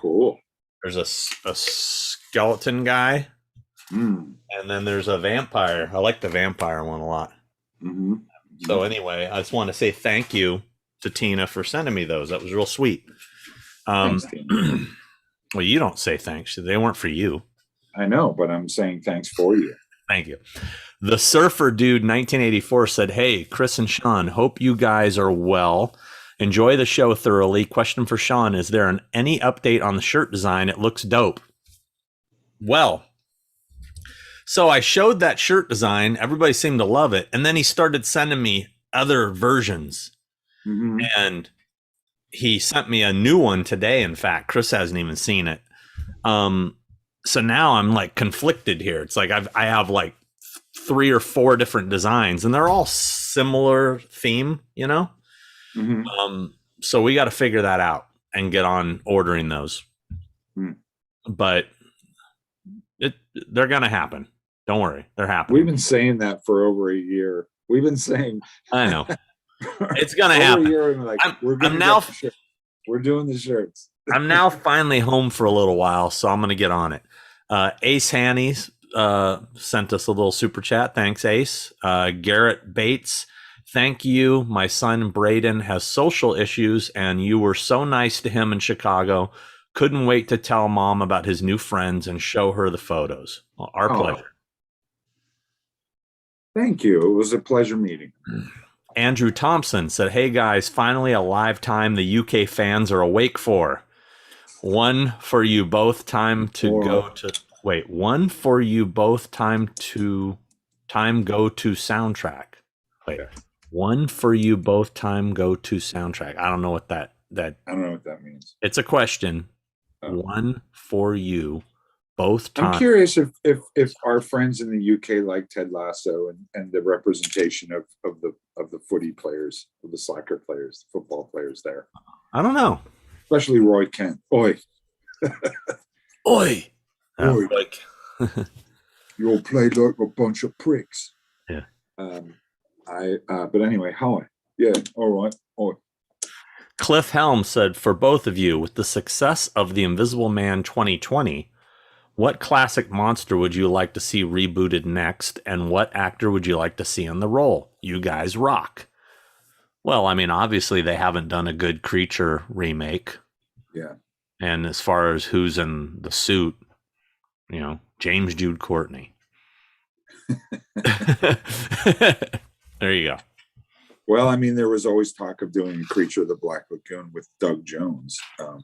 Cool. There's a skeleton guy. And then there's a vampire. I like the vampire one a lot. Mm-hmm. So anyway, I just want to say thank you to Tina for sending me those. That was real sweet. Thanks, Tina. Well, you don't say thanks. They weren't for you. I know, but I'm saying thanks for you. Thank you. The Surfer Dude 1984 said, "Hey, Chris and Sean, hope you guys are well. Enjoy the show thoroughly. Question for Sean, is there any update on the shirt design? It looks dope." Well, so I showed that shirt design. Everybody seemed to love it. And then he started sending me other versions. Mm-hmm. And he sent me a new one today. In fact, Chris hasn't even seen it. So now I'm like conflicted here. It's like I have like 3 or 4 different designs and they're all similar theme, you know? Mm-hmm. So we got to figure that out and get on ordering those. But they're going to happen. Don't worry. They're happening. We've been saying that for over a year. We've been saying. I know. It's going to happen. We're doing the shirts. I'm now finally home for a little while, so I'm going to get on it. Ace Hannies sent us a little super chat. Thanks, Ace. Garrett Bates, thank you. My son Braden has social issues, and you were so nice to him in Chicago. Couldn't wait to tell Mom about his new friends and show her the photos. Well, our pleasure. Thank you. It was a pleasure meeting. Andrew Thompson said, hey guys, finally a live time the UK fans are awake for. One for you both time to go to one for you both time go to soundtrack. Wait. One for you both time go to soundtrack. I don't know what that I don't know what that means. It's a question. One for you both time. I'm curious if our friends in the UK like Ted Lasso and the representation of the footy players, of the soccer players, the football players there. I don't know. Especially Roy Kent. Oi. Oi. Oi. Like you all played like a bunch of pricks. Yeah. But anyway, how? Yeah. All right. Oi. Cliff Helm said, for both of you, with the success of The Invisible Man 2020, what classic monster would you like to see rebooted next, and what actor would you like to see in the role? You guys rock. Well, I mean, obviously they haven't done a good Creature remake. Yeah. And as far as who's in the suit, you know, James Jude Courtney. There you go. Well, I mean, there was always talk of doing Creature of the Black Lagoon with Doug Jones, but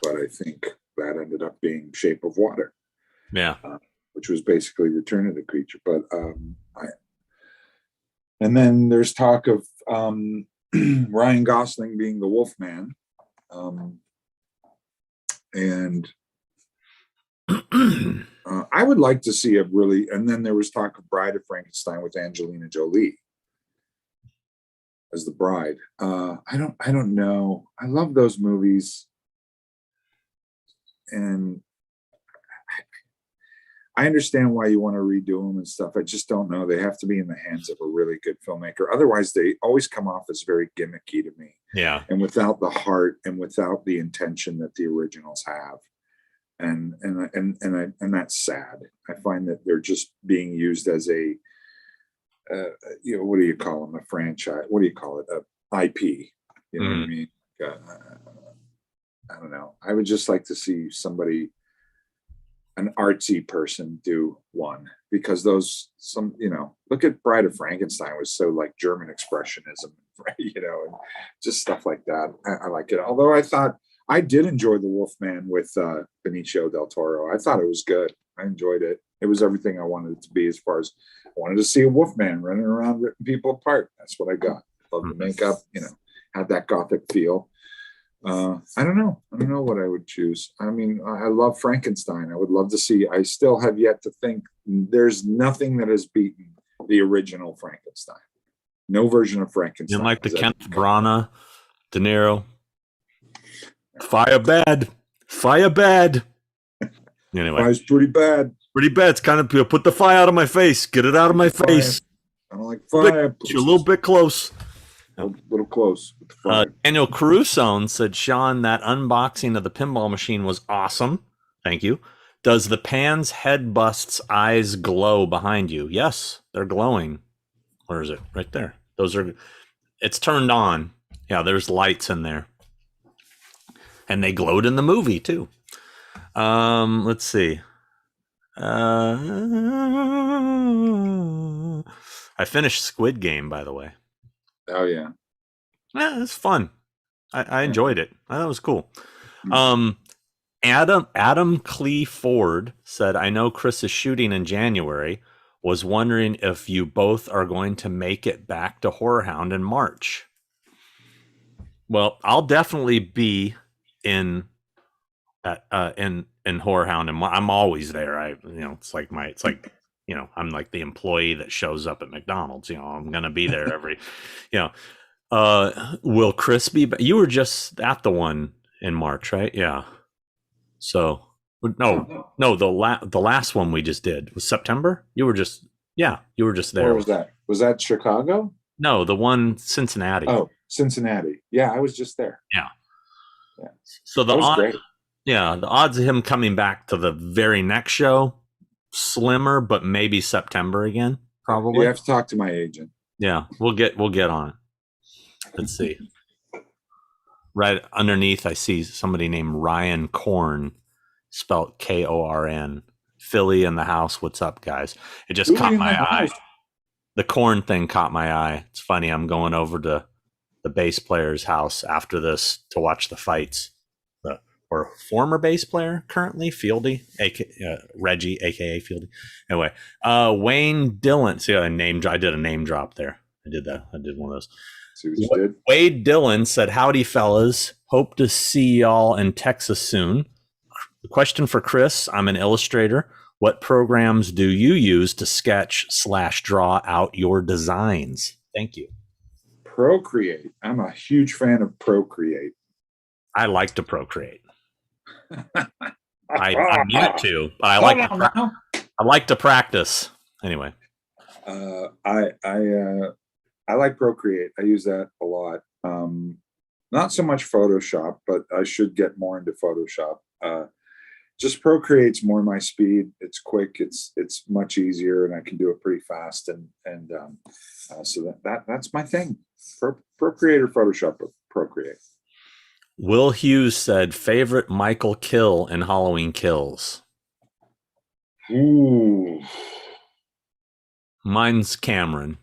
I think that ended up being Shape of Water. Yeah, which was basically Return of the Creature. But and then there's talk of Ryan Gosling being the Wolfman, and I would like to see a really. And then there was talk of Bride of Frankenstein with Angelina Jolie as the bride. I don't know. I love those movies, and I understand why you want to redo them and stuff. I just don't know. They have to be in the hands of a really good filmmaker. Otherwise, they always come off as very gimmicky to me. Yeah. And without the heart and without the intention that the originals have. And that's sad. I find that they're just being used as a, what do you call them? A franchise? What do you call it? A IP. You know what I mean? I don't know. I would just like to see somebody, an artsy person, do one, because look at Bride of Frankenstein was so like German expressionism, right? And just stuff like that. I like it. Although I did enjoy the Wolfman with Benicio del Toro. I thought it was good. I enjoyed it. It was everything I wanted it to be, as far as I wanted to see a Wolfman running around ripping people apart. That's what I got. Loved the makeup, had that gothic feel. I don't know what I would choose. I mean, I love Frankenstein. I would love to see. I still have yet to think. There's nothing that has beaten the original Frankenstein. No version of Frankenstein. You like the Kenneth Branagh, De Niro. Fire bad. Anyway, fire's pretty bad. Pretty bad. It's kind of put the fire out of my face. Get it out of my face. I don't like fire. You're a little bit close. A little close. Daniel Caruso said, Sean, that unboxing of the pinball machine was awesome. Thank you. Does the Pan's head bust's eyes glow behind you? Yes, they're glowing. Where is it? Right there. It's turned on. Yeah, there's lights in there. And they glowed in the movie too. Let's see. I finished Squid Game, by the way. Oh yeah. Yeah, it's fun. I enjoyed it. I thought it was cool. Adam Clee Ford said, I know Chris is shooting in January. Was wondering if you both are going to make it back to Horror Hound in March. Well, I'll definitely be in Horror Hound, and I'm always there. It's like I'm like the employee that shows up at McDonald's. I'm gonna be there every. Will Chris be? You were just at the one in March, right? Yeah. So no, the last one we just did was September. You were just there. Where was that? Was that Chicago? No, the one Cincinnati. Oh, Cincinnati. Yeah, I was just there. Yeah. Yeah. So the odds of him coming back to the very next show, slimmer, but maybe September again, probably. You have to talk to my agent. Yeah, we'll get on it. Let's see. right underneath, I see somebody named Ryan Korn, spelled Korn. Philly in the house. What's up, guys? It just Philly caught in my the eye. house. The corn thing caught my eye. It's funny. I'm going over to the bass player's house after this to watch the fights. Or former bass player, currently Fieldy, Reggie, aka Fieldy. Anyway, Wayne Dillon. See, I did a name drop there. I did that. I did one of those. See what you did? Wade Dillon said, "Howdy, fellas. Hope to see y'all in Texas soon." The question for Chris: I'm an illustrator. What programs do you use to sketch/draw out your designs? Thank you. Procreate. I'm a huge fan of Procreate. I like to procreate. I need to, but I like to practice. Anyway, I like Procreate. I use that a lot. Not so much Photoshop, but I should get more into Photoshop. Just Procreate's more my speed. It's quick. It's much easier, and I can do it pretty fast. So that's my thing. Procreate or Photoshop, but Procreate. Will Hughes said, "Favorite Michael kill in Halloween Kills." Ooh, Mine's Cameron.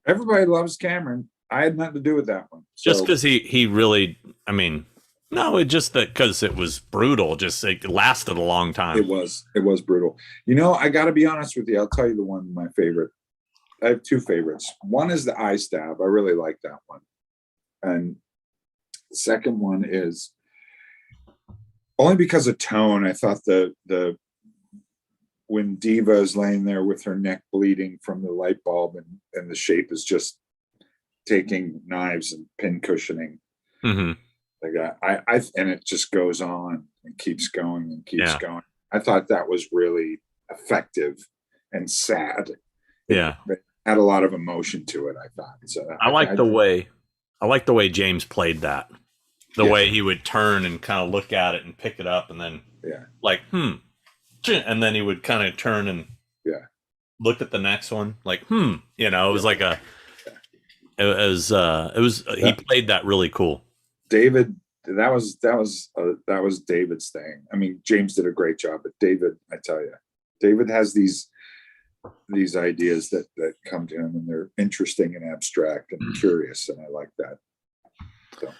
everybody loves Cameron. I had nothing to do with that one. Just because he really, I mean, no, it just that because it was brutal. Just it lasted a long time. It was brutal. I got to be honest with you. I'll tell you the one my favorite. I have two favorites. One is the eye stab. I really like that one, and the second one is only because of tone. I thought the when Diva is laying there with her neck bleeding from the light bulb and the shape is just taking knives and pin cushioning. Mm-hmm. And it just goes on and keeps going and keeps going. I thought that was really effective and sad. Yeah. It had a lot of emotion to it, I thought. So I like the way James played that. The way he would turn and kind of look at it and pick it up and then and then he would kind of turn and look at the next one like it was like he played that really cool. David, that was David's thing. I mean, James did a great job, but David, I tell you, David has these ideas that come to him, and they're interesting and abstract and curious, and I like that. So.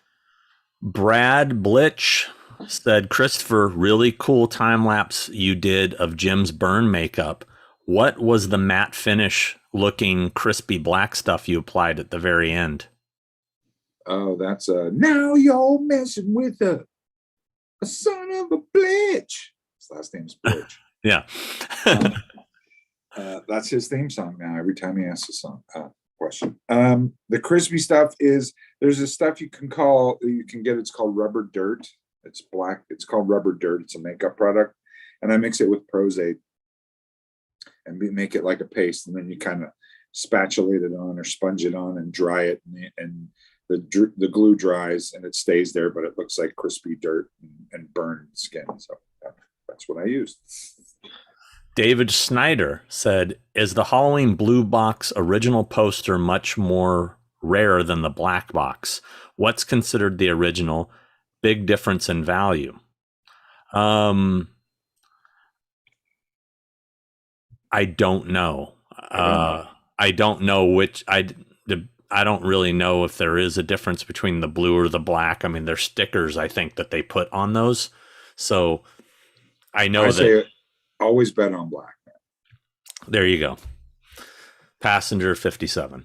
Brad Blitch said, "Christopher, really cool time lapse you did of Jim's burn makeup. What was the matte finish looking crispy black stuff you applied at the very end?" Oh, that's now you're messing with a son of a bitch. His last name's Blitch. Yeah. That's his theme song now. Every time he asks a song question. The crispy stuff is there's a stuff you can get. It's called rubber dirt. It's black. It's called rubber dirt. It's a makeup product, and I mix it with Prozade and make it like a paste, and then you kind of spatulate it on or sponge it on and dry it, and the glue dries and it stays there, but it looks like crispy dirt and burned skin. So that's what I used. David Snyder said, "Is the Halloween blue box original poster much more rare than the black box? What's considered the original? Big difference in value?" I don't know. I don't know which. I don't really know if there is a difference between the blue or the black. I mean, there's stickers, I think, that they put on those. So I know that always bet on black. There you go. Passenger 57.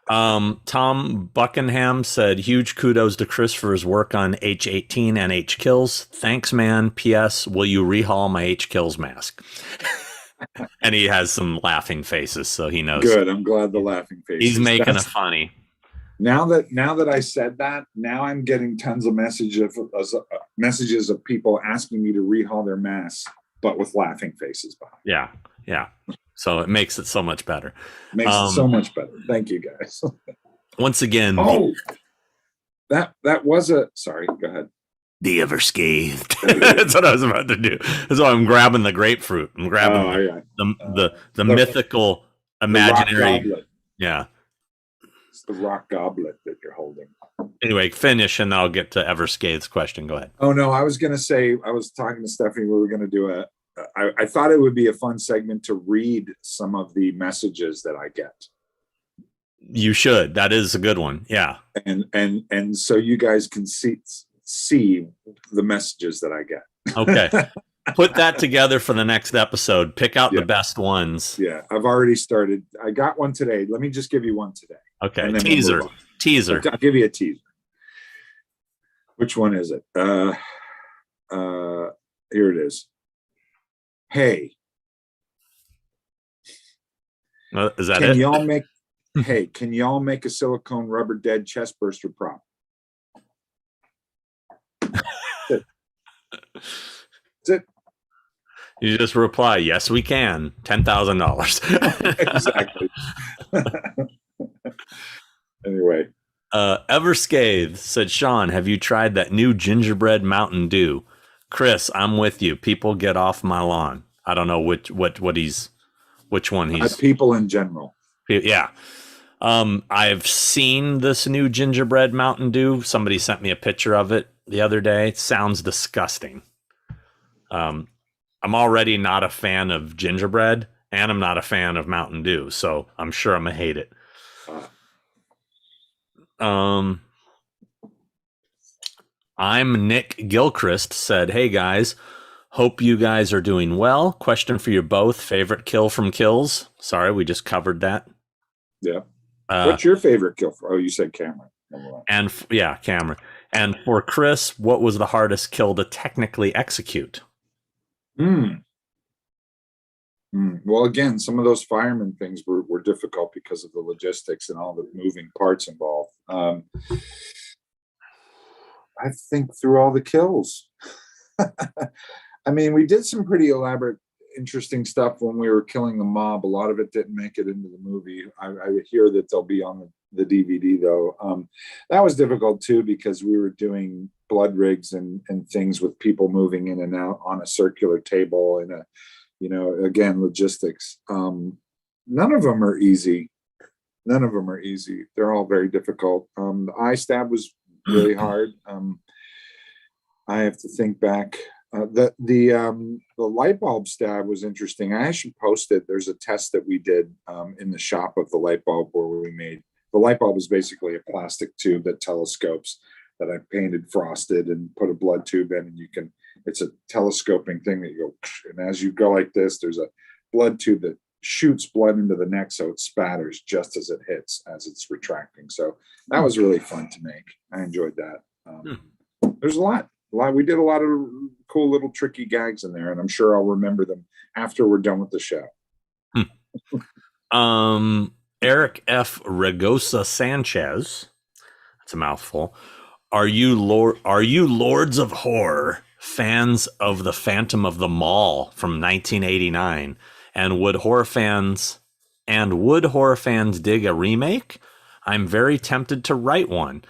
Tom Buckingham said, "Huge kudos to Chris for his work on H18 and H Kills. Thanks, man. P.S. Will you rehaul my H Kills mask?" And he has some laughing faces, so he knows. Good. I'm glad the laughing faces. He's making it funny. Now that I said that, now I'm getting tons of messages of people asking me to rehaul their masks, but with laughing faces behind. Yeah. So it makes it so much better. Makes it so much better. Thank you, guys. Once again. Oh, that was sorry, go ahead. The ever scathed. That's what I was about to do. That's why I'm grabbing the grapefruit. I'm grabbing the mythical, imaginary. The Yeah. It's the rock goblet that you're holding. Anyway, finish, and then I'll get to Everscathe's question. Go ahead. Oh no, I was gonna say, I was talking to Stephanie. We were gonna do I thought it would be a fun segment to read some of the messages that I get. You should. That is a good one. Yeah. And so you guys can see the messages that I get. Okay. Put that together for the next episode. Pick out the best ones. Yeah, I've already started. I got one today. Let me just give you one today. Okay. Teaser. I'll give you a teaser. Which one is it? Here it is. Hey. Is that can it? Y'all make Hey, can y'all make a silicone rubber dead chest burster prop? That's it. You just reply, yes, we can. $10,000. Exactly. Anyway. Everscathe said, Sean, have you tried that new gingerbread Mountain Dew? Chris, I'm with you. People get off my lawn. I don't know which one he's. People in general. Yeah. I've seen this new gingerbread Mountain Dew. Somebody sent me a picture of it the other day. It sounds disgusting. I'm already not a fan of gingerbread, and I'm not a fan of Mountain Dew, so I'm sure I'm gonna hate it. I'm Nick Gilchrist said, hey guys, hope you guys are doing well. Question for you both. Favorite kill from Kills? Sorry, we just covered that. Yeah. What's your favorite kill? Oh, you said Cameron. And Cameron. And for Chris, what was the hardest kill to technically execute? Well, again, some of those fireman things were difficult because of the logistics and all the moving parts involved. I think through all the kills. I mean, we did some pretty elaborate, interesting stuff when we were killing the mob. A lot of it didn't make it into the movie. I hear that they'll be on the DVD though. That was difficult too, because we were doing blood rigs and things with people moving in and out on a circular table and again, logistics. None of them are easy. They're all very difficult. The eye stab was really hard. I have to think back. The light bulb stab was interesting. I actually posted. There's a test that we did in the shop of the light bulb where we made the light bulb is basically a plastic tube that telescopes that I painted frosted and put a blood tube in, and it's a telescoping thing that you go, and as you go like this, there's a blood tube that shoots blood into the neck, so it spatters just as it hits as it's retracting. So that was really fun to make. I enjoyed that. There's a lot. We did a lot of cool little tricky gags in there, and I'm sure I'll remember them after we're done with the show. Eric F. Regosa Sanchez. That's a mouthful. Are you Lords of Horror fans of The Phantom of the Mall from 1989? And would horror fans dig a remake? I'm very tempted to write one.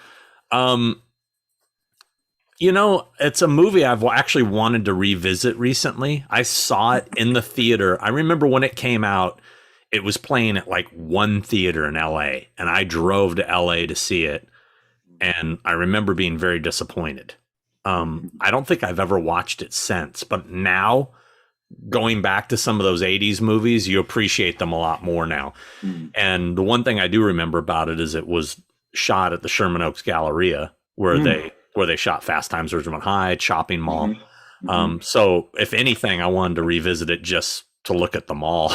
It's a movie I've actually wanted to revisit recently. I saw it in the theater. I remember when it came out, it was playing at like one theater in LA, and I drove to LA to see it. And I remember being very disappointed. I don't think I've ever watched it since, but now going back to some of those 80s movies, you appreciate them a lot more now. And the one thing I do remember about it is it was shot at the Sherman Oaks Galleria where they shot Fast Times at Ridgemont High, Chopping Mall. So if anything, I wanted to revisit it just to look at the mall.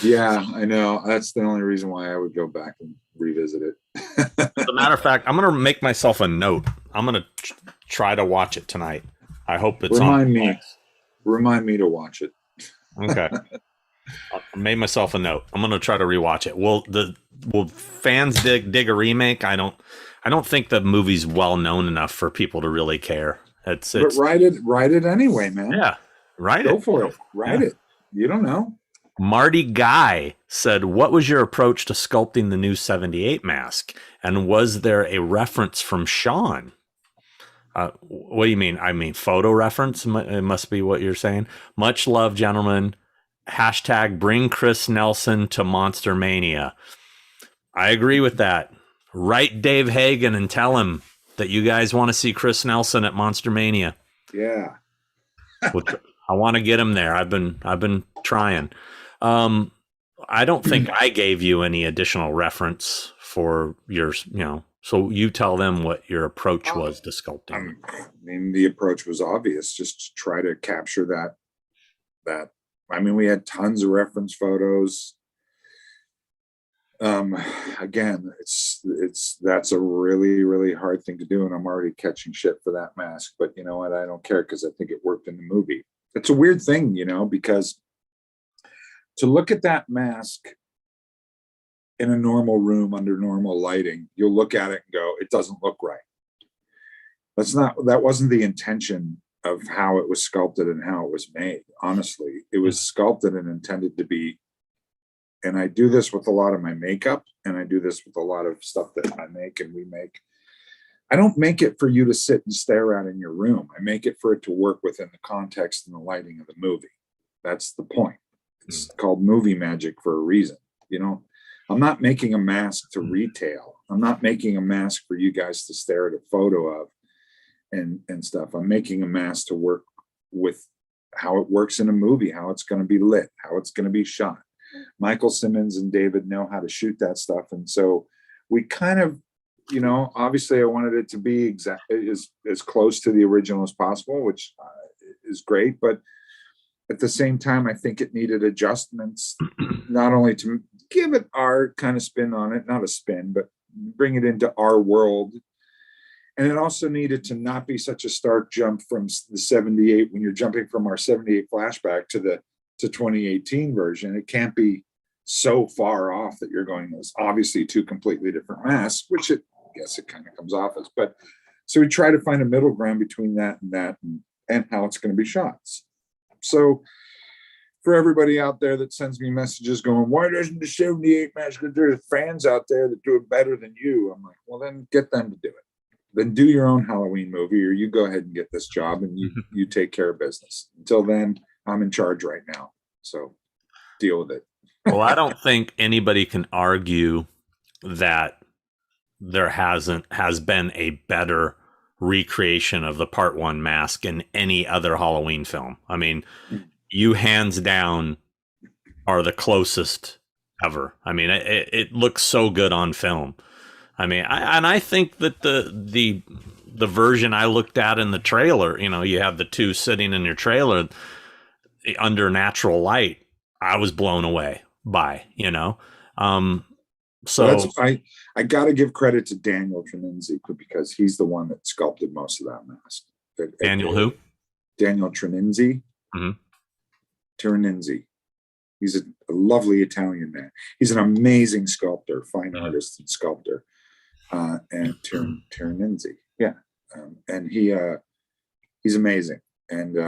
Yeah, I know. That's the only reason why I would go back and revisit it. As a matter of fact, I'm going to make myself a note. I'm going to try to watch it tonight. I hope it's Remind me to watch it. Okay. I made myself a note. I'm going to try to rewatch it. Will fans dig a remake? I don't think the movie's well known enough for people to really care. But write it anyway, man. Yeah. Go for it. Write it. You don't know. Marty Guy said, what was your approach to sculpting the new 78 mask? And was there a reference from Sean? What do you mean? I mean, photo reference? It must be what you're saying. Much love, gentlemen. # bring Chris Nelson to Monster Mania. I agree with that. Write Dave Hagen and tell him that you guys want to see Chris Nelson at Monster Mania. Yeah. I want to get him there. I've been trying. I don't think I gave you any additional reference for your, so you tell them what your approach was to sculpting. I mean, the approach was obvious, just to try to capture that. I mean, we had tons of reference photos. Again, that's a really, really hard thing to do, and I'm already catching shit for that mask, but you know what? I don't care, because I think it worked in the movie. It's a weird thing, because to look at that mask in a normal room under normal lighting, you'll look at it and go, it doesn't look right. That wasn't the intention of how it was sculpted and how it was made. Honestly, it was sculpted and intended to be, and I do this with a lot of my makeup, and I do this with a lot of stuff that I make and we make. I don't make it for you to sit and stare at in your room. I make it for it to work within the context and the lighting of the movie. That's the point. It's called movie magic for a reason. I'm not making a mask to retail. I'm not making a mask for you guys to stare at a photo of and stuff. I'm making a mask to work with how it works in a movie, how it's going to be lit, how it's going to be shot. Michael Simmons and David know how to shoot that stuff. And so we kind of, obviously I wanted it to be exactly as close to the original as possible, which is great. But at the same time, I think it needed adjustments, not only to give it our kind of spin on it, not a spin, but bring it into our world. And it also needed to not be such a stark jump from the 78, when you're jumping from our 78 flashback to 2018 version. It can't be so far off that you're going, there's obviously two completely different masks, which I guess it kind of comes off as. But so we try to find a middle ground between that and how it's going to be shot. So for everybody out there that sends me messages going, why doesn't the 78 mask? There's fans out there that do it better than you. I'm like, well, then get them to do it. Then do your own Halloween movie, or you go ahead and get this job and you take care of business. Until then, I'm in charge right now. So deal with it. Well, I don't think anybody can argue that there has been a better recreation of the Part 1 mask in any other Halloween film. I mean, you hands down are the closest ever. I mean, it looks so good on film. I mean, I think that the version I looked at in the trailer, you have the two sitting in your trailer under natural light, I was blown away by, so I got to give credit to Daniel Treninzi, because he's the one that sculpted most of that mask. Daniel who? Daniel Treninzi. Mm-hmm. Treninzi. He's a lovely Italian man. He's an amazing sculptor, fine artist and sculptor. And Treninzi. Yeah. And he's amazing. And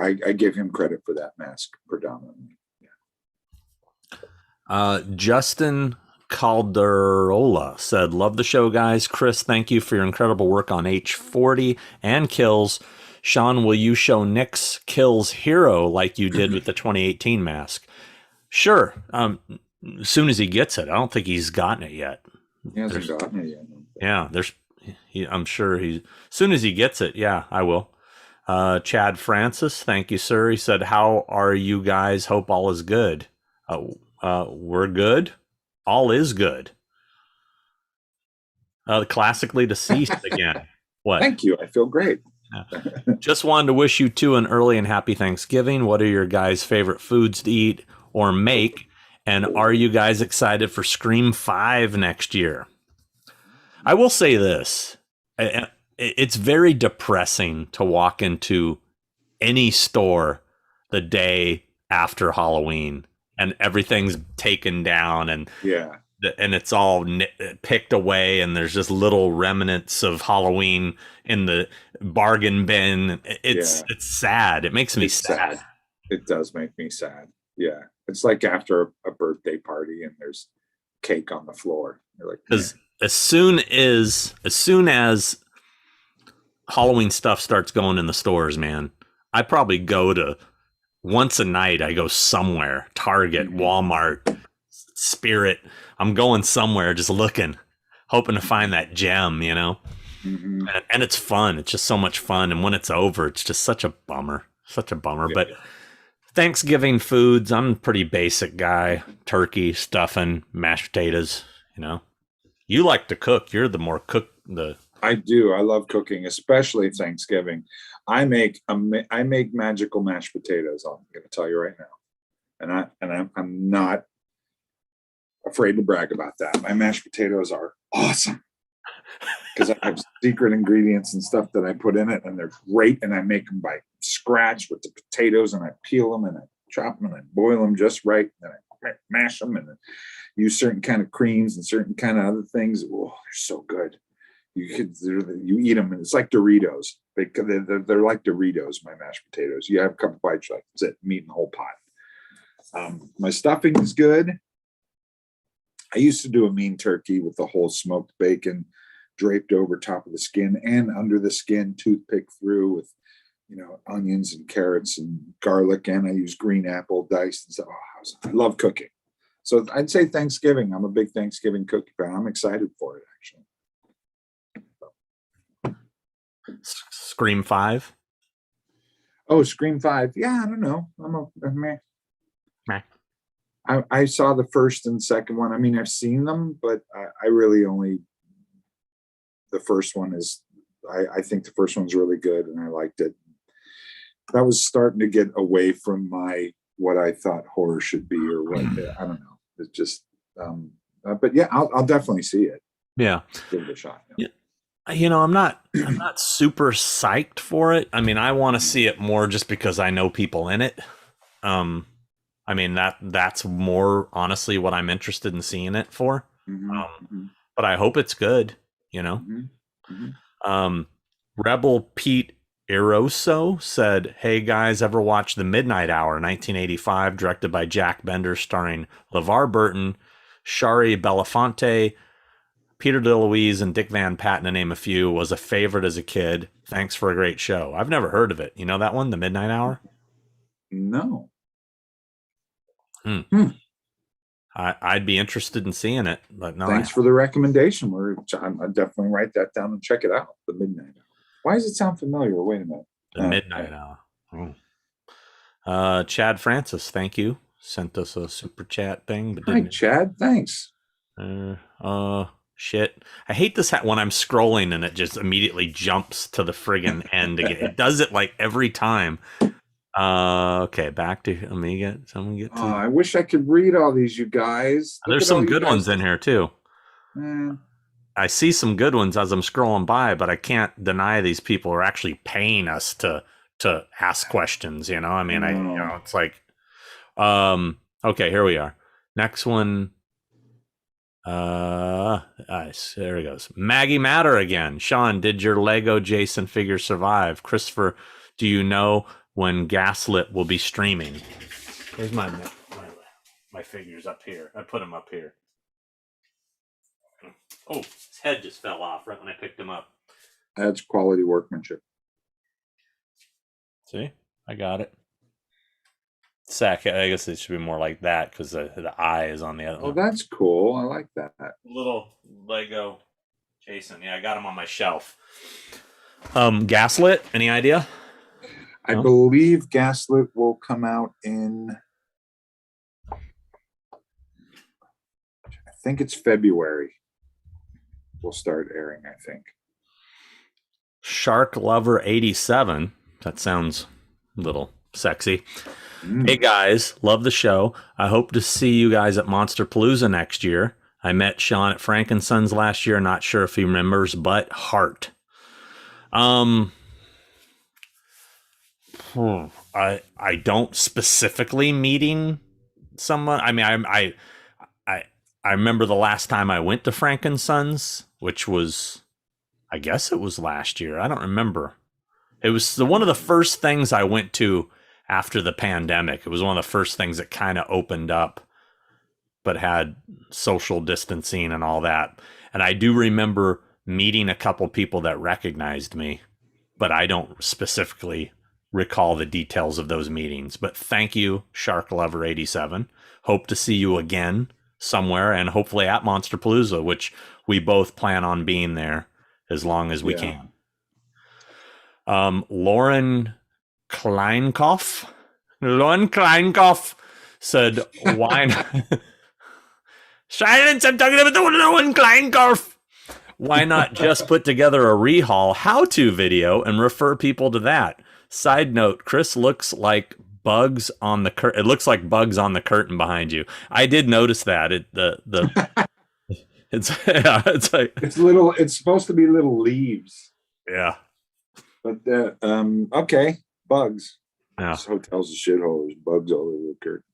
I give him credit for that mask predominantly. Yeah. Justin Calderola said, love the show, guys. Chris, thank you for your incredible work on H40 and Kills. Sean, will you show Nick's Kills Hero like you did with the 2018 mask? Sure. As soon as he gets it. I don't think he's gotten it yet. He hasn't gotten it yet. Yeah, I'm sure as soon as he gets it, yeah, I will. Chad Francis, thank you, sir. He said, how are you guys? Hope all is good. We're good. All is good. Classically deceased again. What? Thank you. I feel great. Just wanted to wish you two an early and happy Thanksgiving. What are your guys' favorite foods to eat or make? And are you guys excited for Scream 5 next year? I will say this. It's very depressing to walk into any store the day after Halloween and everything's taken down and it's all picked away and there's just little remnants of Halloween in the bargain bin. It's sad. It makes me sad. It does make me sad. Yeah. It's like after a birthday party and there's cake on the floor. You're like, because as soon as Halloween stuff starts going in the stores, man, I probably go to once a night. I go somewhere, Target, Walmart, Spirit. I'm going somewhere, just looking, hoping to find that gem, And it's fun. It's just so much fun. And when it's over, it's just such a bummer. Such a bummer. Yeah. But Thanksgiving foods, I'm a pretty basic guy. Turkey, stuffing, mashed potatoes, you know. You like to cook. You're the more I do. I love cooking, especially Thanksgiving. I make magical mashed potatoes. I'm going to tell you right now, and I'm not afraid to brag about that. My mashed potatoes are awesome because I have secret ingredients and stuff that I put in it, and they're great. And I make them by scratch with the potatoes, and I peel them and I chop them and I boil them just right. And I mash them and use certain kind of creams and certain kind of other things. Oh, they're so good. You eat them and it's like Doritos. They're like Doritos. My mashed potatoes. You have a couple bites, like that's it. Meat in the whole pot. My stuffing is good. I used to do a mean turkey with the whole smoked bacon draped over top of the skin and under the skin, toothpick through with, onions and carrots and garlic. And I use green apple diced and stuff. Oh, I love cooking. So I'd say Thanksgiving. I'm a big Thanksgiving cookie fan. I'm excited for it, actually. Scream 5. Oh, Scream 5. Yeah, I don't know. I'm a meh. Meh. I saw the first and second one. I mean, I've seen them, but I really only, the first one is, I think the first one's really good and I liked it. That was starting to get away from what I thought horror should be, or what, I don't know. It's just, but yeah, I'll definitely see it. Yeah. Give it a shot. Yeah. I'm not super psyched for it. I mean, I want to see it more just because I know people in it. I mean, that's more honestly what I'm interested in seeing it for. But I hope it's good, Rebel Pete Eroso said, "Hey guys, ever watch The Midnight Hour, 1985, directed by Jack Bender, starring LeVar Burton, Shari Belafonte, Peter DeLuise, and Dick Van Patten, to name a few. Was a favorite as a kid. Thanks for a great show." I've never heard of it. You know that one, The Midnight Hour? No. I'd be interested in seeing it, but no. Thanks for the recommendation. I'll definitely write that down and check it out. The Midnight Hour. Why does it sound familiar? Wait a minute. The Midnight Hour. Oh. Chad Francis, thank you. Sent us a super chat thing. But hi, Chad. Thanks. Shit. I hate this when I'm scrolling and it just immediately jumps to the friggin' end again. It does it like every time. Okay, back to someone get to. I wish I could read all these, you guys. There's some good ones in here too. Man. I see some good ones as I'm scrolling by, but I can't deny these people are actually paying us to ask questions, I mean, it's like, okay, here we are. Next one. There it goes. Maggie Matter again. Sean, did your Lego Jason figure survive? Christopher, do you know when Gaslit will be streaming? Where's my figures up here? I put them up here. Oh, his head just fell off right when I picked him up. That's quality workmanship. See, I got it. Sack. I guess it should be more like that because the eye is on the other. Oh, that's cool. I like that. Little Lego Jason. Yeah, I got him on my shelf. Gaslit. Any idea? I believe Gaslit will come out in, I think it's February. We'll start airing, I think. Shark Lover 87. That sounds a little sexy. Hey guys, love the show. I hope to see you guys at Monsterpalooza next year. I met Sean at Frankensons last year. Not sure if he remembers, but heart. I don't specifically meeting someone. I mean, I remember the last time I went to Frankensons, which was, I guess it was last year. I don't remember. It was one of the first things I went to after the pandemic. It was one of the first things that kind of opened up, but had social distancing and all that. And I do remember meeting a couple people that recognized me, but I don't specifically recall the details of those meetings. But thank you, Shark Lover 87. Hope to see you again somewhere, and hopefully at Monsterpalooza, which we both plan on being there as long as we Yeah. can. Lauren Kleinkoff said, why not? Silence, I'm talking about the Lauren Kleinkoff. Why not just put together a rehaul how-to video and refer people to that? Side note, Chris looks like bugs on the curtain. It looks like bugs on the curtain behind you. I did notice that. It's yeah, it's like it's supposed to be little leaves. Yeah. But okay, bugs. Yeah. This hotel's a shithole. There's bugs all over the curtain.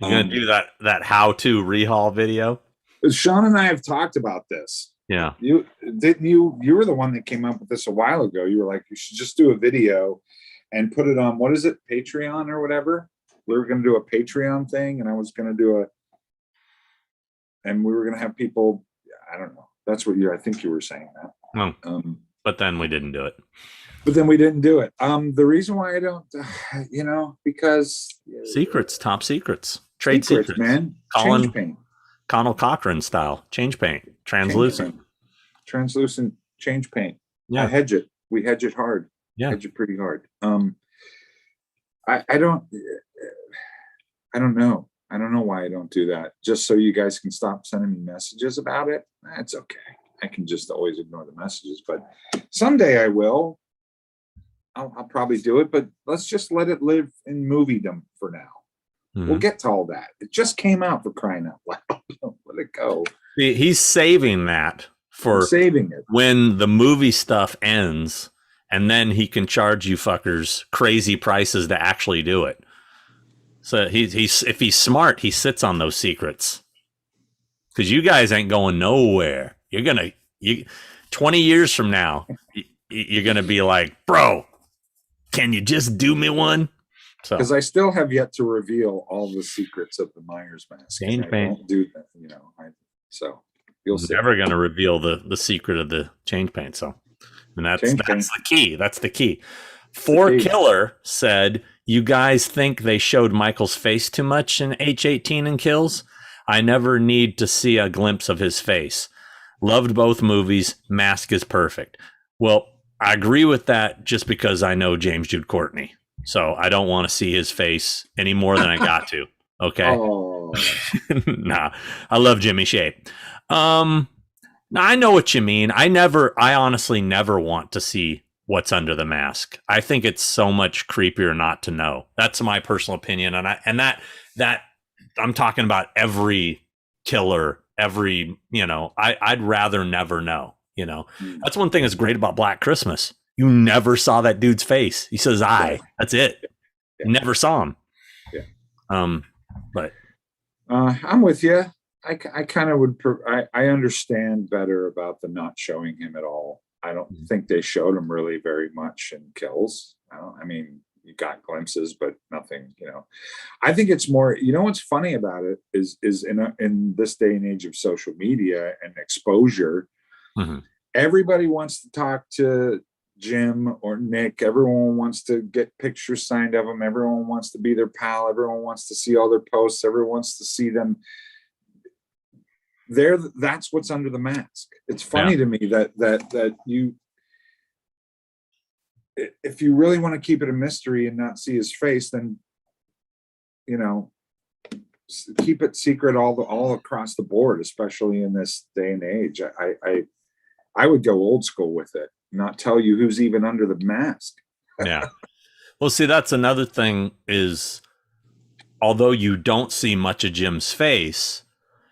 You're gonna do that how-to rehaul video? Sean and I have talked about this. Yeah. You were the one that came up with this a while ago. You were like, you should just do a video and put it on, what is it, Patreon or whatever? We were gonna do a Patreon thing, and I was gonna do and we were gonna have people, I don't know. That's what I think you were saying that. But then we didn't do it. But then we didn't do it. The reason why I don't, because secrets, top secrets, trade secrets, man. Change paint. Connell Cochran style change paint, translucent, change paint. Yeah, I hedge it. We hedge it hard. Yeah, hedge it pretty hard. I don't know. I don't know why I don't do that. Just so you guys can stop sending me messages about it. That's okay. I can just always ignore the messages, but someday I will. I'll probably do it, but let's just let it live in moviedom for now. Mm-hmm. We'll get to all that. It just came out, for crying out loud. Let it go. He's saving that for when the movie stuff ends, and then he can charge you fuckers crazy prices to actually do it. So he's if he's smart, he sits on those secrets, because you guys ain't going nowhere. 20 years from now, you're gonna be like, bro, can you just do me one? Because I still have yet to reveal all the secrets of the Myers mask. Change paint. Won't do that, so you'll see. Never gonna reveal the secret of the change paint. So, and that's the key. That's the key. Killer said, you guys think they showed Michael's face too much in H18 and Kills? I never need to see a glimpse of his face. Loved both movies. Mask is perfect. Well, I agree with that just because I know James Jude Courtney. So I don't want to see his face any more than I got to. Okay. Oh. Nah, I love Jimmy Shape. Now I know what you mean. I honestly never want to see what's under the mask. I think it's so much creepier not to know. That's my personal opinion. And that I'm talking about every killer, I'd rather never know, That's one thing that's great about Black Christmas. You never saw that dude's face. He says, that's it. Yeah. Never saw him. Yeah. But I'm with you. I kind of would, I understand better about the not showing him at all. I don't think they showed him really very much in Kills. You got glimpses, but nothing, I think it's more, what's funny about it is in this day and age of social media and exposure, mm-hmm. Everybody wants to talk to Jim or Nick. Everyone wants to get pictures signed of them. Everyone wants to be their pal. Everyone wants to see all their posts. Everyone wants to see them. That's what's under the mask. It's funny to me that you, if you really want to keep it a mystery and not see his face, then keep it secret all across the board, especially in this day and age. I would go old school with it, not tell you who's even under the mask. Yeah. Well, see, that's another thing is, although you don't see much of Jim's face,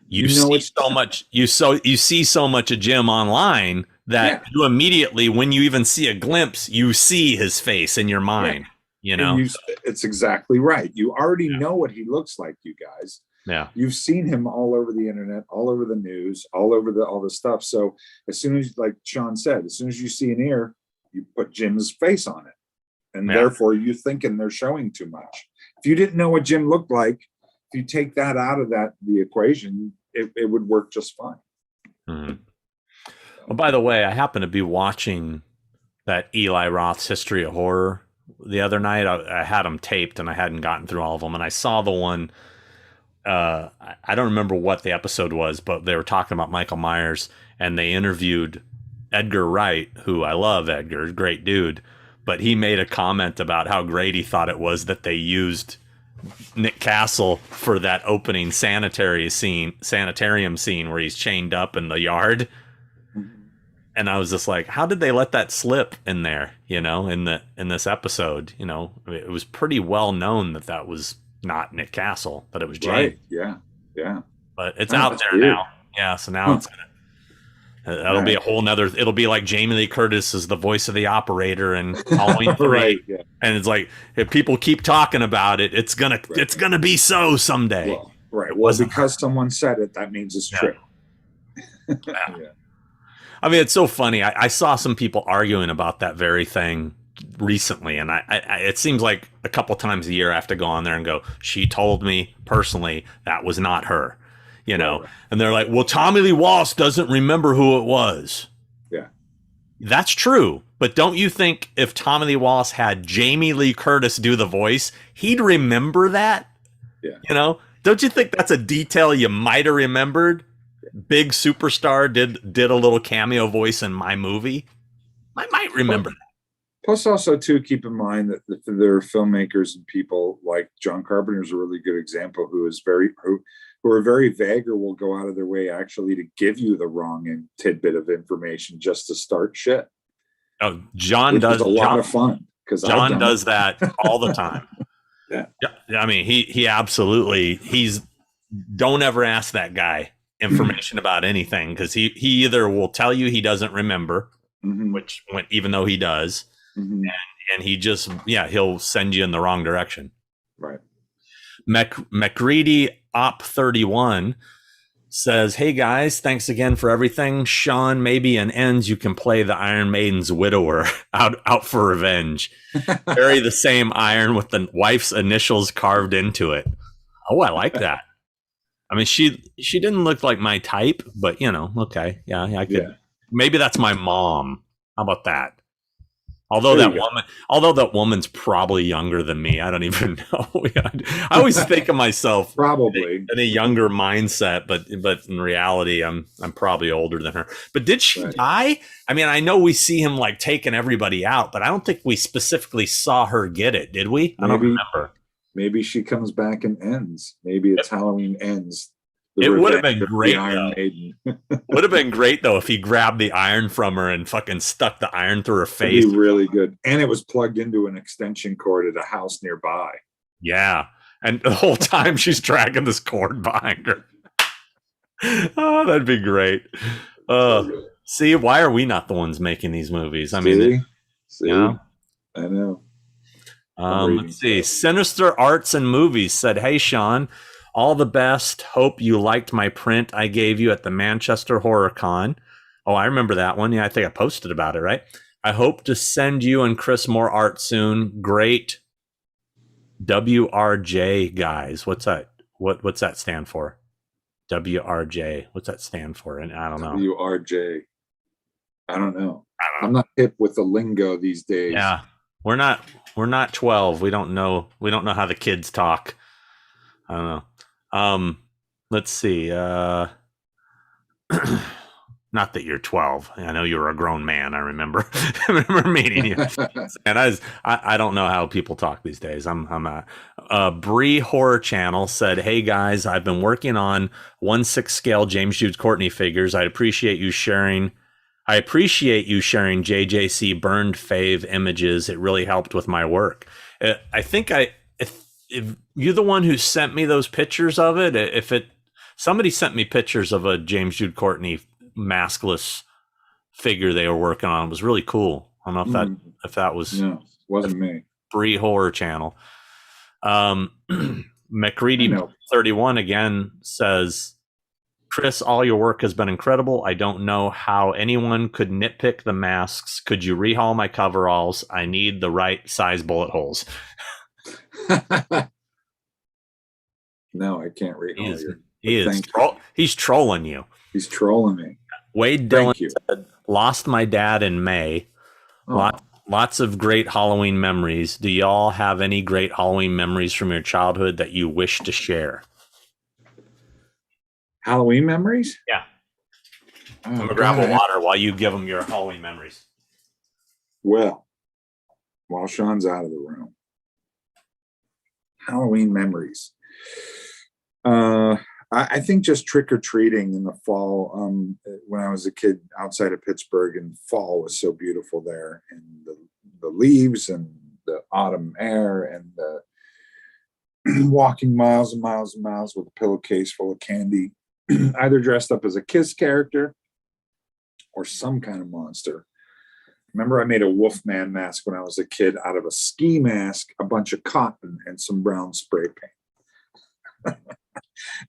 you see so much of Jim online that you immediately, when you even see a glimpse, you see his face in your mind. It's exactly right. You already know what he looks like, you guys. Yeah. You've seen him all over the internet, all over the news, all over all the stuff. So as soon as, like Sean said, as soon as you see an ear, you put Jim's face on it. And therefore you thinking they're showing too much. If you didn't know what Jim looked like, if you take that out of the equation, it would work just fine. Mm-hmm. Well, by the way, I happened to be watching that Eli Roth's History of Horror the other night. I had them taped and I hadn't gotten through all of them. And I saw the one I don't remember what the episode was, but they were talking about Michael Myers, and they interviewed Edgar Wright, who I love. Edgar, great dude, but he made a comment about how great he thought it was that they used Nick Castle for that opening sanitarium scene where he's chained up in the yard. And I was just like, how did they let that slip in there? In this episode, it was pretty well known that was not Nick Castle, that it was James. Right. Yeah. Yeah. But it's out there weird. now. Yeah. So now it's that'll be a whole nother. It'll be like Jamie Lee Curtis is the voice of the operator and Halloween 3. Right, yeah. And it's like, if people keep talking about it, it's gonna be so someday. Well, right. Well, because someone said it, that means it's true. Yeah. I mean, it's so funny. I saw some people arguing about that very thing recently, and I it seems like a couple times a year I have to go on there and go, she told me personally that was not her, Right. And they're like, well, Tommy Lee Wallace doesn't remember who it was. Yeah. That's true. But don't you think if Tommy Lee Wallace had Jamie Lee Curtis do the voice, he'd remember that? Yeah. Don't you think that's a detail you might have remembered? Big superstar did a little cameo voice in my movie. I might remember that. Plus, also too, keep in mind that there are filmmakers and people like John Carpenter is a really good example who are very vague or will go out of their way actually to give you the wrong tidbit of information just to start shit. Oh, John does a lot of fun because John does that all the time. Yeah. I mean, he absolutely don't ever ask that guy information about anything because he either will tell you he doesn't remember, even though he does, and he just he'll send you in the wrong direction. Right. McReady Op 31 says, "Hey guys, thanks again for everything. Sean, maybe in Ends you can play the Iron Maiden's widower out for revenge. Carry the same iron with the wife's initials carved into it." Oh, I like that. I mean, she didn't look like my type, but okay, yeah, I could. Yeah. Maybe that's my mom. How about that? Although that woman's probably younger than me, I don't even know. I always think of myself probably in a younger mindset, but in reality, I'm probably older than her. But did she die? I mean, I know we see him like taking everybody out, but I don't think we specifically saw her get it. Did we? I don't remember. Maybe she comes back and Ends. Maybe it's Halloween Ends. It would have been great. Would have been great though if he grabbed the iron from her and fucking stuck the iron through her face. It'd be really good. And it was plugged into an extension cord at a house nearby. Yeah. And the whole time she's dragging this cord behind her. Oh, that'd be great. See, why are we not the ones making these movies? I mean, I know. Let's see. Sinister Arts and Movies said, "Hey, Sean, all the best. Hope you liked my print I gave you at the Manchester Horror Con." Oh, I remember that one. Yeah, I think I posted about it, right? "I hope to send you and Chris more art soon. Great WRJ guys." What's that? What's that stand for? WRJ. What's that stand for? And I don't know. WRJ. I don't know. I'm not hip with the lingo these days. Yeah, we're not 12. We don't know how the kids talk. I don't know. Let's see. Not that you're 12. I know you're a grown man. I remember meeting you. And I don't know how people talk these days. I'm Bree Horror Channel said, "Hey guys, I've been working on 1/6 scale James Jude Courtney figures. I appreciate you sharing JJC burned fave images. It really helped with my work." I think if you're the one who sent me those pictures of it, somebody sent me pictures of a James Jude Courtney maskless figure they were working on. It was really cool. I don't know if that was wasn't me. Bree Horror Channel. McReady 31 again says, "Chris, all your work has been incredible. I don't know how anyone could nitpick the masks. Could you rehaul my coveralls? I need the right size bullet holes." No, I can't rehaul you. He's trolling you. He's trolling me. Wade Dillon said, "Lost my dad in May. Lots of great Halloween memories. Do y'all have any great Halloween memories from your childhood that you wish to share?" Halloween memories? Yeah. Oh, I'm gonna grab a God. water while you give them your Halloween memories. Well, while Sean's out of the room, Halloween memories. I think just trick or treating in the fall. When I was a kid outside of Pittsburgh, and fall was so beautiful there, and the leaves and the autumn air and the walking miles and miles and miles with a pillowcase full of candy, either dressed up as a Kiss character or some kind of monster. Remember, I made a Wolfman mask when I was a kid out of a ski mask, a bunch of cotton, and some brown spray paint.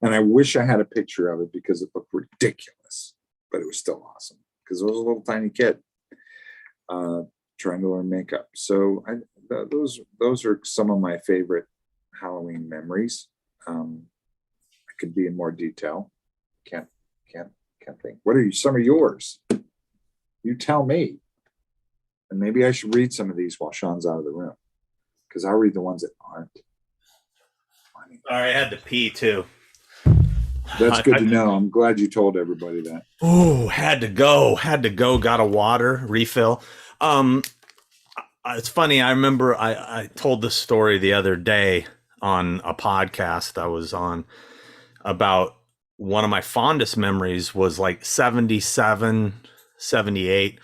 And I wish I had a picture of it because it looked ridiculous, but it was still awesome because I was a little tiny kid trying to learn makeup. So those are some of my favorite Halloween memories. I could be in more detail. Can't think. What are some of yours? You tell me. And maybe I should read some of these while Sean's out of the room, because I'll read the ones that aren't funny. Sorry, I had to pee too. That's good to know. I'm glad you told everybody that. Oh, had to go. Got a water refill. It's funny. I remember I told this story the other day on a podcast I was on about one of my fondest memories was like 77, 78.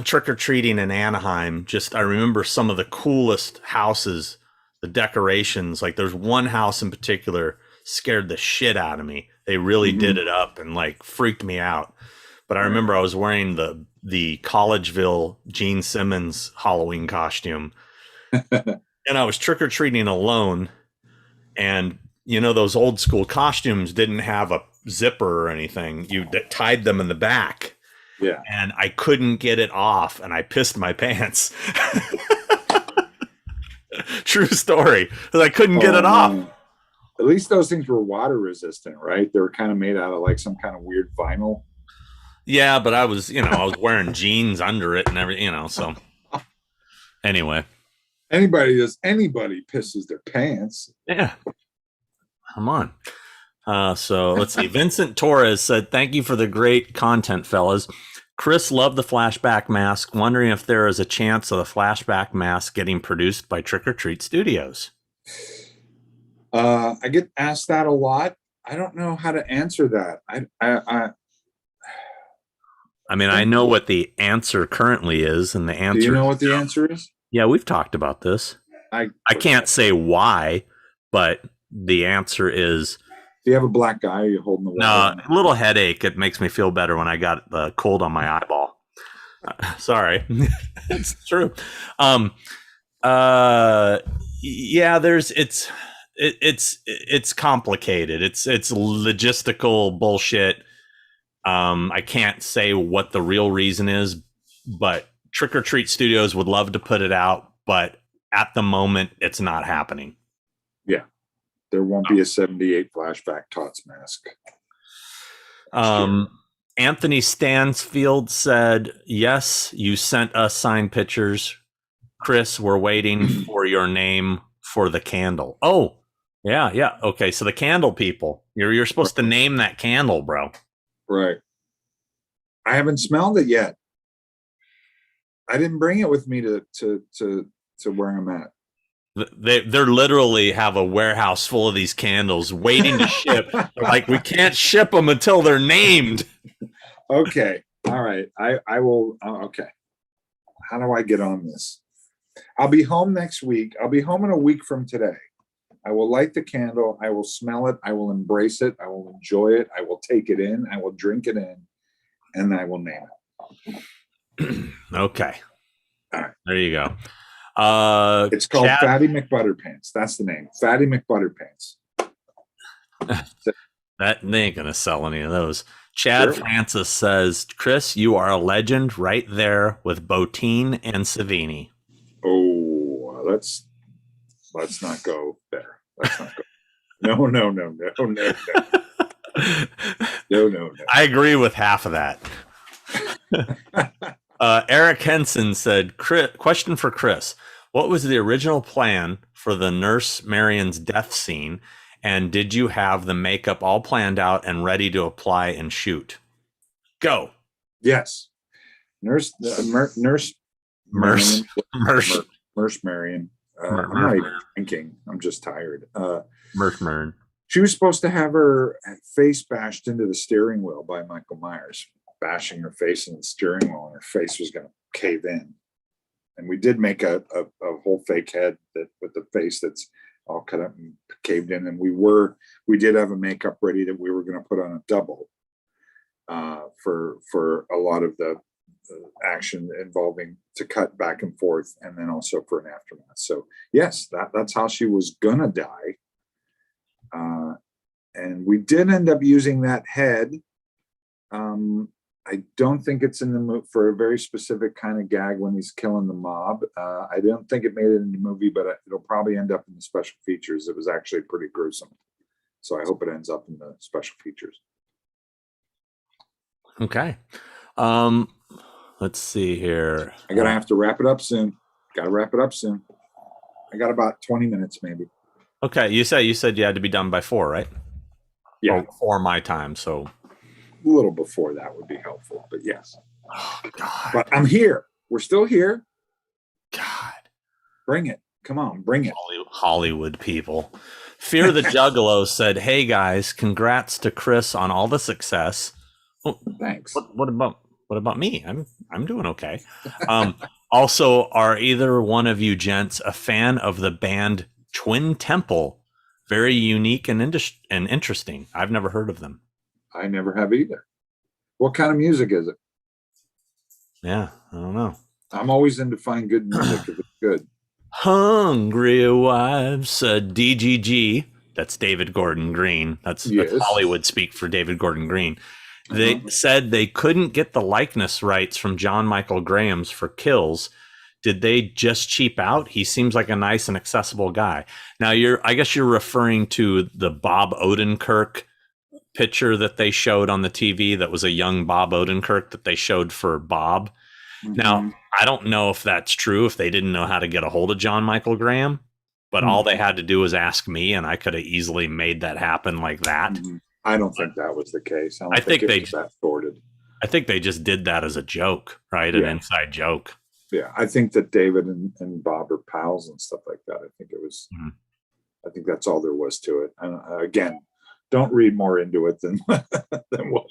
Trick-or-treating in Anaheim. Just I remember some of the coolest houses, the decorations. Like there's one house in particular scared the shit out of me. They really did it up and like freaked me out. But I remember I was wearing the Collegeville Gene Simmons Halloween costume. And I was trick-or-treating alone. And you know, those old school costumes didn't have a zipper or anything. You tied them in the back. Yeah. And I couldn't get it off, and I pissed my pants. True story. Because I couldn't get it off. At least those things were water resistant, right? They were kind of made out of like some kind of weird vinyl. Yeah, but I was wearing jeans under it and everything, so anyway. Anybody pisses their pants. Yeah. Come on. So let's see. Vincent Torres said, "Thank you for the great content, fellas. Chris loved the flashback mask. Wondering if there is a chance of the flashback mask getting produced by Trick or Treat Studios." I get asked that a lot. I don't know how to answer that. I mean, I know what the answer currently is, and the answer. Do you know what the answer is? Yeah, we've talked about this. I can't say why, but the answer is. Do you have a black eye? Or are you holding the water? No, a little headache. It makes me feel better when I got the cold on my eyeball. Sorry, it's true. Yeah, it's complicated. It's logistical bullshit. I can't say what the real reason is, but Trick or Treat Studios would love to put it out, but at the moment, it's not happening. Yeah. There won't be a 78 flashback Tots mask. Anthony Stansfield said, "Yes, you sent us signed pictures. Chris, we're waiting for your name for the candle." Oh, yeah. Okay, so the candle people. You're supposed to name that candle, bro. Right. I haven't smelled it yet. I didn't bring it with me to where I'm at. They're literally have a warehouse full of these candles waiting to ship. They're like, we can't ship them until they're named. Okay. All right. I will. Okay. How do I get on this? I'll be home next week. I'll be home in a week from today. I will light the candle. I will smell it. I will embrace it. I will enjoy it. I will take it in. I will drink it in, and I will name it. Okay. All right. There you go. It's called Fatty McButterpants. That's the name. Fatty McButterpants. That they ain't gonna sell any of those. Chad Francis says, "Chris, you are a legend right there with Botine and Savini." Oh, let's not go there. Let's not go. No. I agree with half of that. Eric Henson said, question for Chris. What was the original plan for the Nurse Marion's death scene? And did you have the makeup all planned out and ready to apply and shoot? Go. Yes. Nurse Merce. Marion. I'm not even drinking. I'm just tired. Merce. She was supposed to have her face bashed into the steering wheel by Michael Myers, bashing her face in the steering wheel, and her face was going to cave in. And we did make a whole fake head that with the face that's all cut up and caved in. And we did have a makeup ready that we were going to put on a double for a lot of the action involving to cut back and forth, and then also for an aftermath. So yes, that's how she was gonna die. And we did end up using that head. I don't think it's in the movie for a very specific kind of gag when he's killing the mob. I don't think it made it in the movie, but it'll probably end up in the special features. It was actually pretty gruesome. So I hope it ends up in the special features. Okay. Let's see here. I gotta have to wrap it up soon. I got about 20 minutes maybe. Okay. You said you had to be done by 4, right? Yeah. Or my time. So a little before that would be helpful, but yes. Oh, God. But I'm here. We're still here. God. Bring it. Come on, bring it. Hollywood people. Fear the Juggalo said, "Hey guys, congrats to Chris on all the success." Oh, thanks. What about me? I'm doing okay. Also, are either one of you gents a fan of the band Twin Temple? Very unique and interesting. I've never heard of them. I never have either. What kind of music is it? Yeah, I don't know. I'm always in to find good music if it's good. Hungry Wives, DGG. That's David Gordon Green. That's Hollywood speak for David Gordon Green. They said they couldn't get the likeness rights from John Michael Graham's for Kills. Did they just cheap out? He seems like a nice and accessible guy. Now I guess you're referring to the Bob Odenkirk picture that they showed on the TV. That was a young Bob Odenkirk that they showed for Bob. Mm-hmm. Now, I don't know if that's true, if they didn't know how to get a hold of John Michael Graham, but all they had to do was ask me, and I could have easily made that happen like that. Mm-hmm. I don't think that was the case. I think they that sorted. I think they just did that as a joke, right? An inside joke. Yeah, I think that David and Bob are pals and stuff like that. I think it was. Mm-hmm. I think that's all there was to it. And again, don't read more into it than what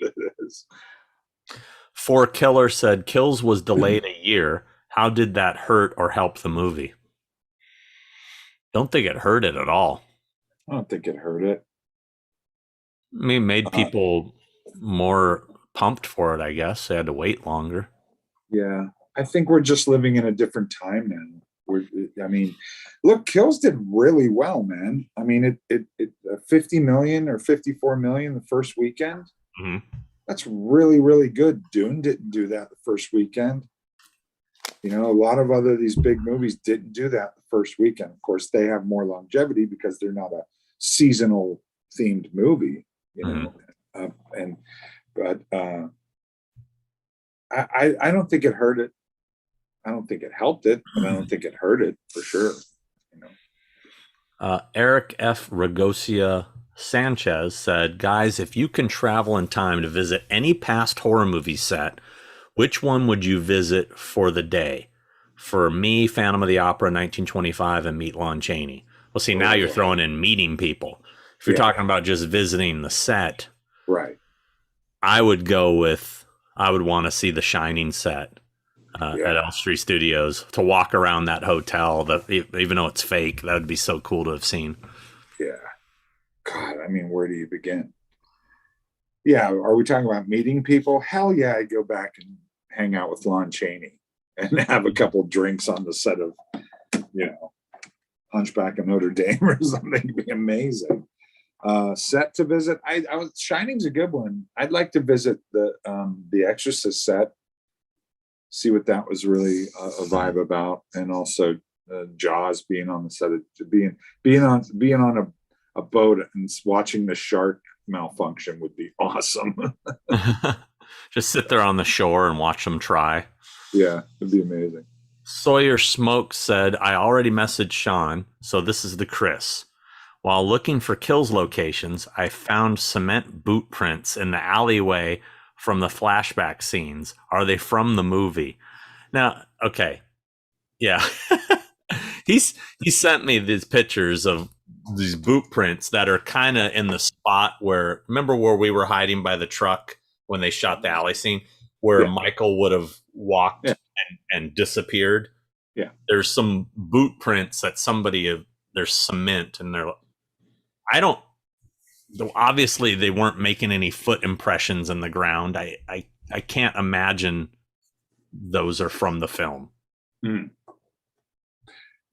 it is. 4Killer said Kills was delayed a year. How did that hurt or help the movie? Don't think it hurt it at all. I don't think it hurt it. I mean, made people more pumped for it, I guess. They had to wait longer. Yeah. I think we're just living in a different time now. Look, Kills did really well, man. I mean, it 50 million or 54 million the first weekend. Mm-hmm. That's really, really good. Dune didn't do that the first weekend. You know, a lot of these big movies didn't do that the first weekend. Of course, they have more longevity because they're not a seasonal themed movie. You know, I don't think it hurt it. I don't think it helped it, but I don't think it hurt it for sure. You know, Eric F. Ragosia Sanchez said, "Guys, if you can travel in time to visit any past horror movie set, which one would you visit for the day? For me, Phantom of the Opera, 1925, and Meet Lon Chaney." Well, see, now you're throwing in meeting people. If you're talking about just visiting the set, right? I would want to see the Shining set at Elstree Studios, to walk around that hotel, even though it's fake. That would be so cool to have seen. Yeah. God, I mean, where do you begin? Yeah, are we talking about meeting people? Hell yeah, I'd go back and hang out with Lon Chaney and have a couple drinks on the set of, Hunchback of Notre Dame or something. It'd be amazing. Set to visit. Shining's a good one. I'd like to visit the Exorcist set, see what that was really a vibe about, and also Jaws being on the set of being on a boat and watching the shark malfunction would be awesome. Just sit there on the shore and watch them try. Yeah, it'd be amazing. Sawyer Smoke said, "I already messaged Sean, so this is the Chris. While looking for kills locations, I found cement boot prints in the alleyway from the flashback scenes. Are they from the movie? Now, okay. Yeah. He sent me these pictures of these boot prints that are kind of in the spot where, remember where we were hiding by the truck when they shot the alley scene, where Michael would have walked and disappeared. Yeah. There's some boot prints that there's cement, and obviously they weren't making any foot impressions in the ground. I can't imagine those are from the film.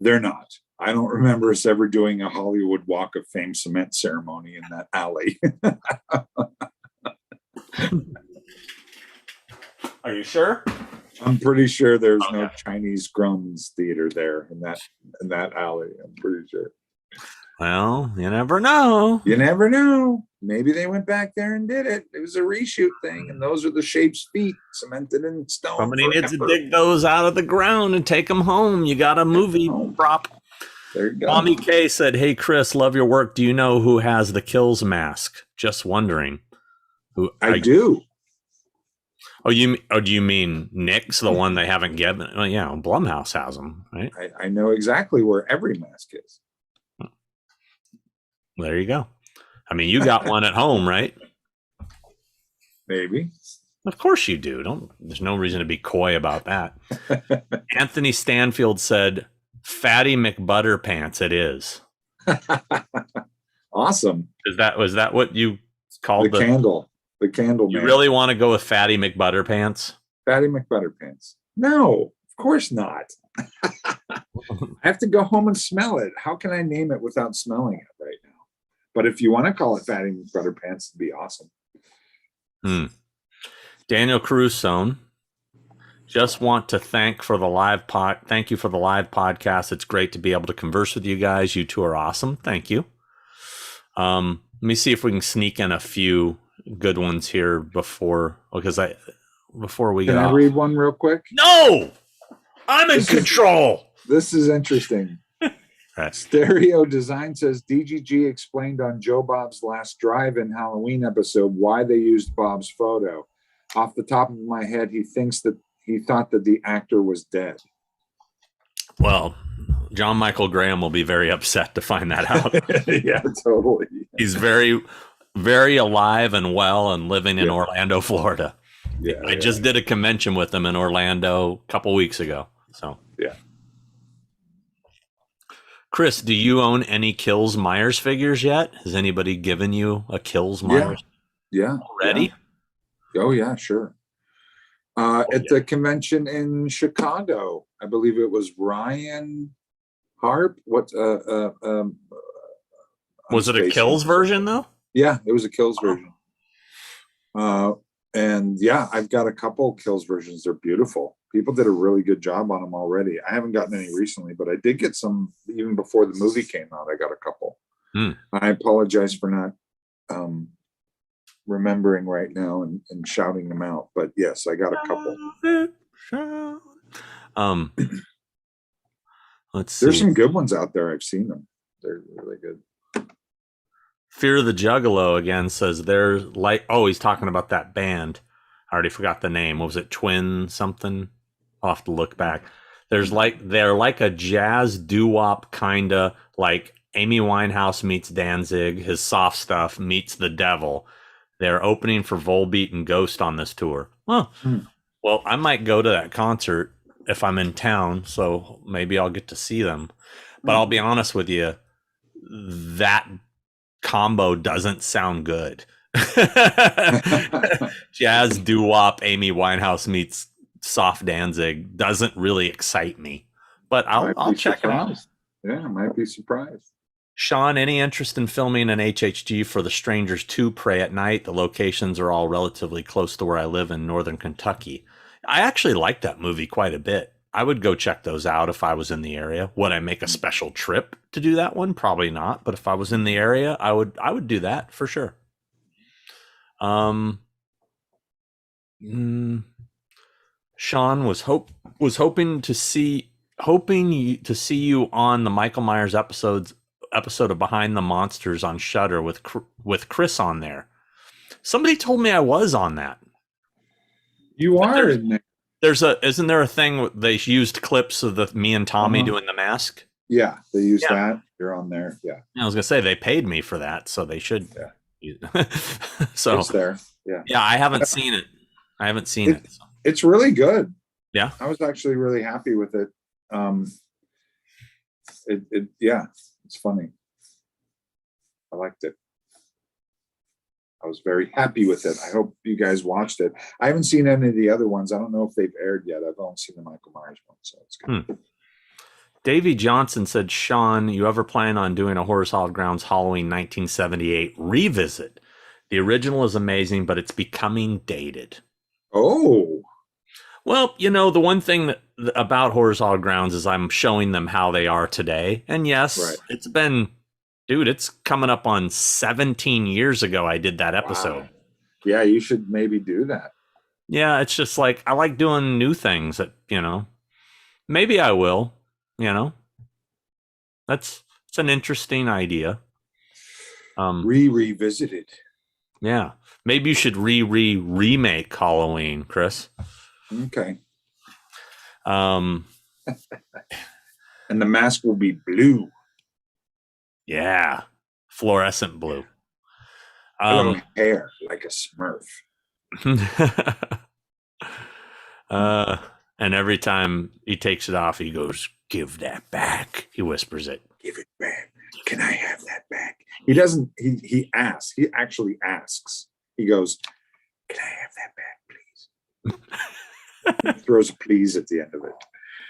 They're not. I don't remember us ever doing a Hollywood Walk of Fame cement ceremony in that alley. Are you sure? I'm pretty sure there's no Chinese Grums theater there in that alley. I'm pretty sure. Well, you never know. You never know. Maybe they went back there and did it. It was a reshoot thing, and those are the Shape's feet cemented in stone. Somebody needs to dig those out of the ground and take them home. You got a movie prop. There you go. Mommy K said, "Hey Chris, love your work. Do you know who has the Kills mask? Just wondering." I do. Oh, do you mean Nick's the one they haven't given? Well, yeah, Blumhouse has them, right? I know exactly where every mask is. There you go. I mean, you got one at home, right? Maybe. Of course you do. There's no reason to be coy about that. Anthony Stanfield said, "Fatty McButterpants it is." Awesome. Was that what you called the candle? The candle. You really want to go with Fatty McButterpants? Fatty McButterpants. No, of course not. I have to go home and smell it. How can I name it without smelling it right now? But if you want to call it Fatty McButterpants, it'd be awesome. Daniel Caruso, just want to thank you for the live podcast. It's great to be able to converse with you guys. You two are awesome. Thank you. Let me see if we can sneak in a few good ones here before we get Can I read one real quick? No, I'm in control. This is interesting. Right. Stereo Design says DGG explained on Joe Bob's Last Drive-In Halloween episode why they used Bob's photo. Off the top of my head, he thought that the actor was dead. Well, John Michael Graham will be very upset to find that out. Yeah, totally. He's very, very alive and well and living in Orlando, Florida. Yeah, I just did a convention with him in Orlando a couple weeks ago. So yeah. Chris, do you own any Kills Myers figures yet? Has anybody given you a Kills Myers? Yeah. Already? Yeah. Oh yeah, sure. At the convention in Chicago, I believe it was Ryan Harp. Was it a Kills version though? Yeah, it was a Kills version. And yeah, I've got a couple Kills versions. They're beautiful. People did a really good job on them already. I haven't gotten any recently, but I did get some even before the movie came out. I got a couple. I apologize for not remembering right now and shouting them out, but yes, I got a couple. Let's see. There's some good ones out there. I've seen them. They're really good. Fear of the Juggalo again says they're like, he's talking about that band. I already forgot the name. What was it? Twin something? I'll have to look back. They're like a jazz doo-wop kinda, like Amy Winehouse meets Danzig, his soft stuff meets the devil. They're opening for Volbeat and Ghost on this tour. Well, I might go to that concert if I'm in town, so maybe I'll get to see them. But I'll be honest with you, that combo doesn't sound good. Jazz doo-wop Amy Winehouse meets soft Danzig doesn't really excite me, but I'll check it out. Yeah, I might be surprised. Sean, any interest in filming an HHG for The Strangers 2 Prey at Night? The locations are all relatively close to where I live in northern Kentucky. I actually like that movie quite a bit. I would go check those out if I was in the area. Would I make a special trip to do that one? Probably not. But if I was in the area, I would do that for sure. Sean was hoping to see you on the Michael Myers episodes episode of Behind the Monsters on Shudder with Chris on there. Somebody told me I was on that. You are in there. Isn't there a thing they used clips of me and Tommy doing the mask? Yeah, they used that. You're on there. Yeah. I was gonna say they paid me for that, so they should. Yeah. So it's there. Yeah. Yeah, I haven't seen it. So. It's really good. Yeah. I was actually really happy with it. It's funny. I liked it. I was very happy with it. I hope you guys watched it. I haven't seen any of the other ones. I don't know if they've aired yet. I've only seen the Michael Myers one, so it's kind of Davey Johnson said, Sean, you ever plan on doing a Horror Solid Grounds Halloween 1978 revisit? The original is amazing, but it's becoming dated. Oh. Well, the one thing about Horror Solid Grounds is I'm showing them how they are today. And yes, It's been... Dude, it's coming up on 17 years ago I did that episode. Wow. Yeah, you should maybe do that. Yeah, it's just like, I like doing new things that, maybe I will, It's an interesting idea. Revisited. Yeah. Maybe you should remake Halloween, Chris. Okay. And the mask will be blue. Yeah, fluorescent blue. Hair like a Smurf. And every time he takes it off, he goes, "Give that back." He whispers it. Give it back. Can I have that back? He doesn't. He asks. He actually asks. He goes, "Can I have that back, please?" He throws a please at the end of it.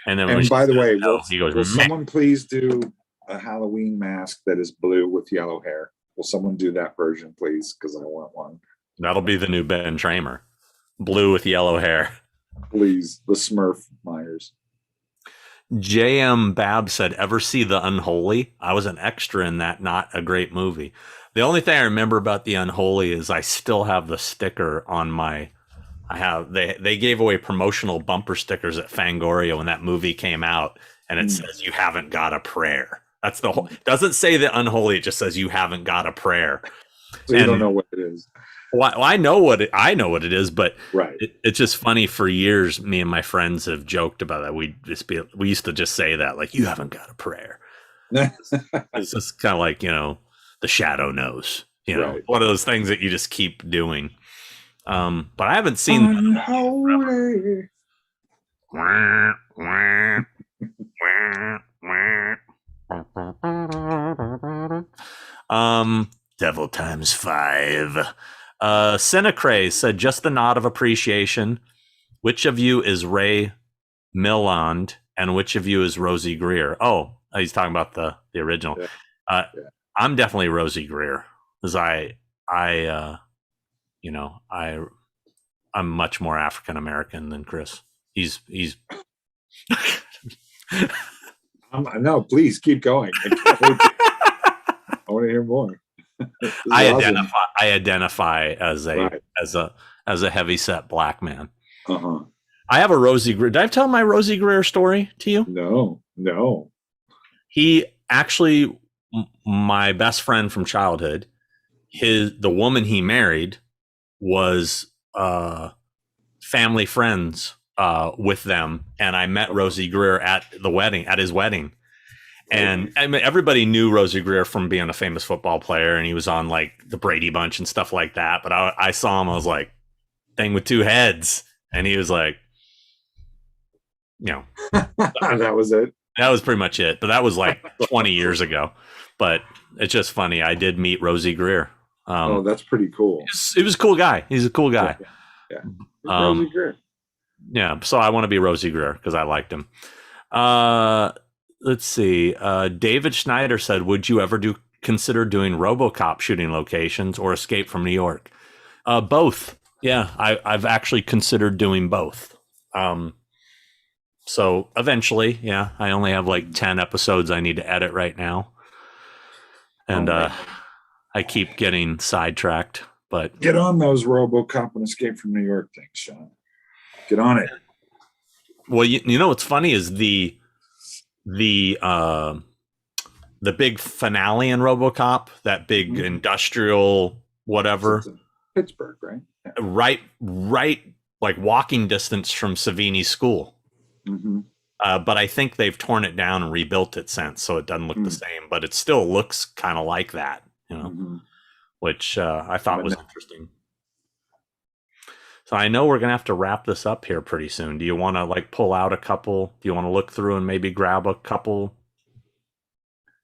And by the way, he goes, will someone please do a Halloween mask that is blue with yellow hair? Will someone do that version, please? Because I want one. That'll be the new Ben Tramer. Blue with yellow hair. Please, the Smurf Myers. J.M. Babb said, ever see The Unholy? I was an extra in that, not a great movie. The only thing I remember about The Unholy is I still have the sticker on my... They gave away promotional bumper stickers at Fangoria when that movie came out, and it says, "You haven't got a prayer." That's the whole. Doesn't say The Unholy. It just says, "You haven't got a prayer." So you don't know what it is. Well, I know what it is, but right. It's just funny. For years, me and my friends have joked about that. We used to just say that, like, "You haven't got a prayer." It's just kind of like, the shadow knows. One of those things that you just keep doing. But I haven't seen Unholy. Devil times 5. Cinecraze said, just the nod of appreciation. Which of you is Ray Milland and which of you is Rosie Greer? Oh, he's talking about the original. Yeah. I'm definitely Rosie Greer, because I'm much more African American than Chris. He's no, please keep going. I want to hear more. I identify as a heavyset black man. I have a Rosie Greer. Did I tell my Rosie Greer story to you? No. He actually, my best friend from childhood, the woman he married was family friends with them, and I met Rosie Greer at his wedding. And I mean, everybody knew Rosie Greer from being a famous football player, and he was on like the Brady Bunch and stuff like that. But I saw him, I was like, "Thing with two heads," and he was like, that was it. That was pretty much it. But that was like 20 years ago. But it's just funny. I did meet Rosie Greer. That's pretty cool. He was a cool guy. He's a cool guy. Yeah. Rosie Greer. Yeah. So I want to be Rosie Greer because I liked him. Let's see. David Schneider said, would you ever consider doing RoboCop shooting locations or Escape from New York? Both. Yeah. I've actually considered doing both. So eventually, yeah, I only have like 10 episodes I need to edit right now. And I keep getting sidetracked, but get on those RoboCop and Escape from New York things, Sean. Get on it. Well, you know what's funny is the the big finale in RoboCop, that big industrial whatever. It's in Pittsburgh, right? Yeah. Right, like walking distance from Savini's school. Mm-hmm. But I think they've torn it down and rebuilt it since, so it doesn't look the same. But it still looks kind of like that, which I thought was interesting. So I know we're gonna have to wrap this up here pretty soon. Do you want to like pull out a couple? Do you want to look through and maybe grab a couple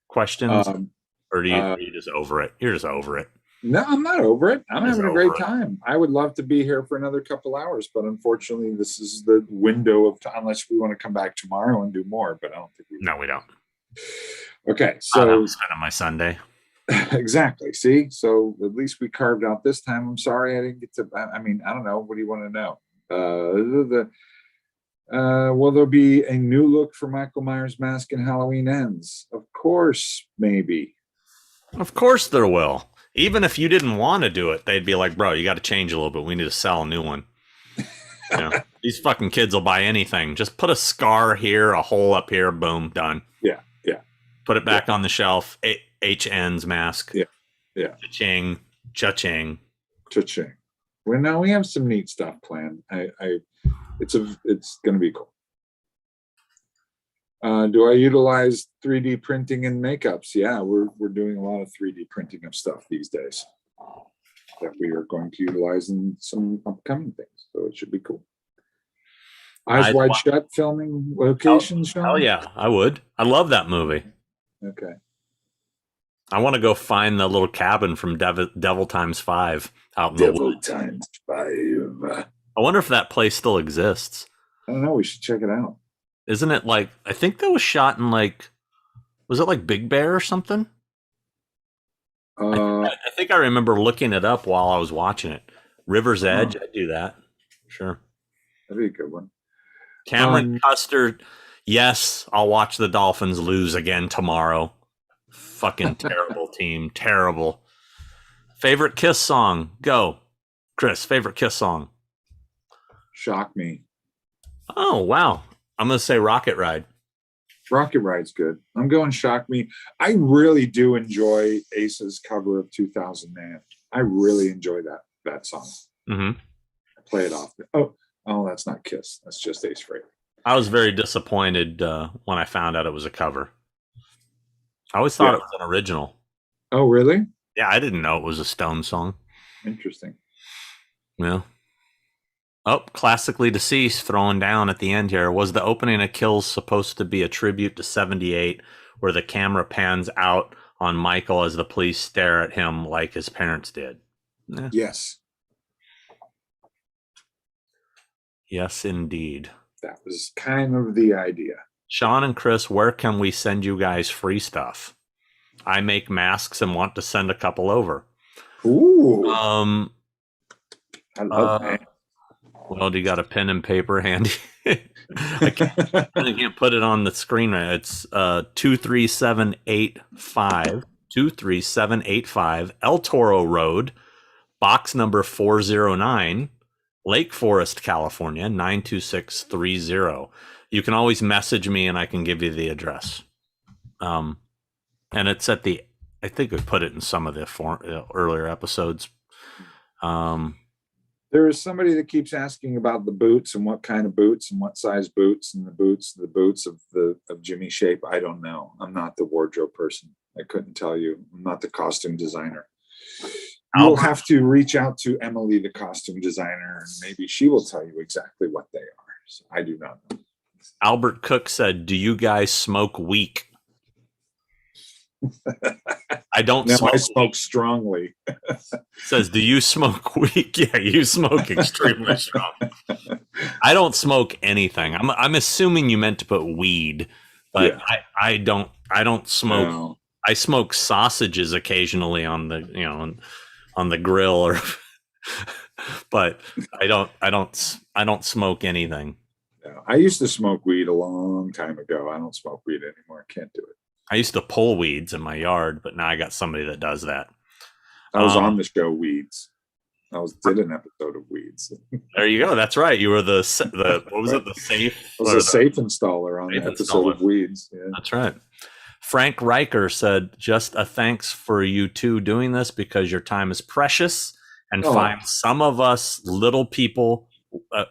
questions, or are you just over it? You're just over it. No, I'm not over it. I'm having a great time. I would love to be here for another couple hours, but unfortunately, this is the window of time. Unless we want to come back tomorrow and do more, but I don't think we. No, we don't. Okay, so I'm spending my Sunday. Exactly. See, so at least we carved out this time. I'm sorry I didn't get to. I mean, I don't know. What do you want to know? Will there be a new look for Michael Myers' mask in Halloween Ends? Of course, maybe. Of course there will. Even if you didn't want to do it, they'd be like, bro, you got to change a little bit. We need to sell a new one. These fucking kids will buy anything. Just put a scar here, a hole up here, boom, done. Yeah. Put it back on the shelf. HN's mask. Yeah. Cha-ching. Cha-ching. Cha-ching. Well, now we have some neat stuff planned. It's going to be cool. Do I utilize 3D printing and makeups? Yeah, we're doing a lot of 3D printing of stuff these days that we are going to utilize in some upcoming things. So it should be cool. Eyes Wide Shut filming locations. Sean? Oh yeah, I would. I love that movie. Okay. I want to go find the little cabin from Devil Times 5 out in the woods. Devil Times 5. I wonder if that place still exists. I don't know. We should check it out. Isn't it like, I think that was shot in like, was it like Big Bear or something? I think I remember looking it up while I was watching it. River's Edge, I'd do that. Sure. That'd be a good one. Cameron Custard, yes, I'll watch the Dolphins lose again tomorrow. Fucking terrible team. Terrible. Favorite Kiss song? Go. Chris, favorite Kiss song? Shock Me. Oh, wow. I'm going to say Rocket Ride. Rocket Ride's good. I'm going Shock Me. I really do enjoy Ace's cover of 2000 Man. I really enjoy that song. Mm-hmm. I play it often. Oh, that's not Kiss. That's just Ace Frehley. I was very disappointed when I found out it was a cover. I always thought it was an original. Oh, really? Yeah, I didn't know it was a Stone song. Interesting. Yeah. Oh, Classically Deceased throwing down at the end here. Was the opening of Kills supposed to be a tribute to 78, where the camera pans out on Michael as the police stare at him like his parents did? Yes. Yes, indeed. That was kind of the idea. Sean and Chris, where can we send you guys free stuff? I make masks and want to send a couple over. Ooh. I love that. Well, do you got a pen and paper handy? I can't put it on the screen right. It's 23785 El Toro Road, box number 409, Lake Forest, California 92630. You can always message me and I can give you the address. And it's at the, I think we put it in some of the earlier episodes. There is somebody that keeps asking about the boots and what kind of boots and what size boots and the boots of Jimmy Shape. I don't know. I'm not the wardrobe person. I couldn't tell you. I'm not the costume designer. You'll have to reach out to Emily, the costume designer, and maybe she will tell you exactly what they are. So I do not know. Albert Cook said, "Do you guys smoke weak?" I don't smoke. I smoke strongly. Says, "Do you smoke weak?" Yeah, you smoke extremely strong. I don't smoke anything. I'm assuming you meant to put weed, but yeah. I don't smoke. No. I smoke sausages occasionally on the on the grill, or but I don't smoke anything. No, I used to smoke weed a long time ago. I don't smoke weed anymore. I can't do it. I used to pull weeds in my yard, but now I got somebody that does that. I was on the show Weeds. Did an episode of Weeds. There you go. That's right. You were the what was it? The safe. I was a safe installer on the episode of Weeds. Yeah. That's right. Frank Riker said, just a thanks for you two doing this because your time is precious, and find some of us little people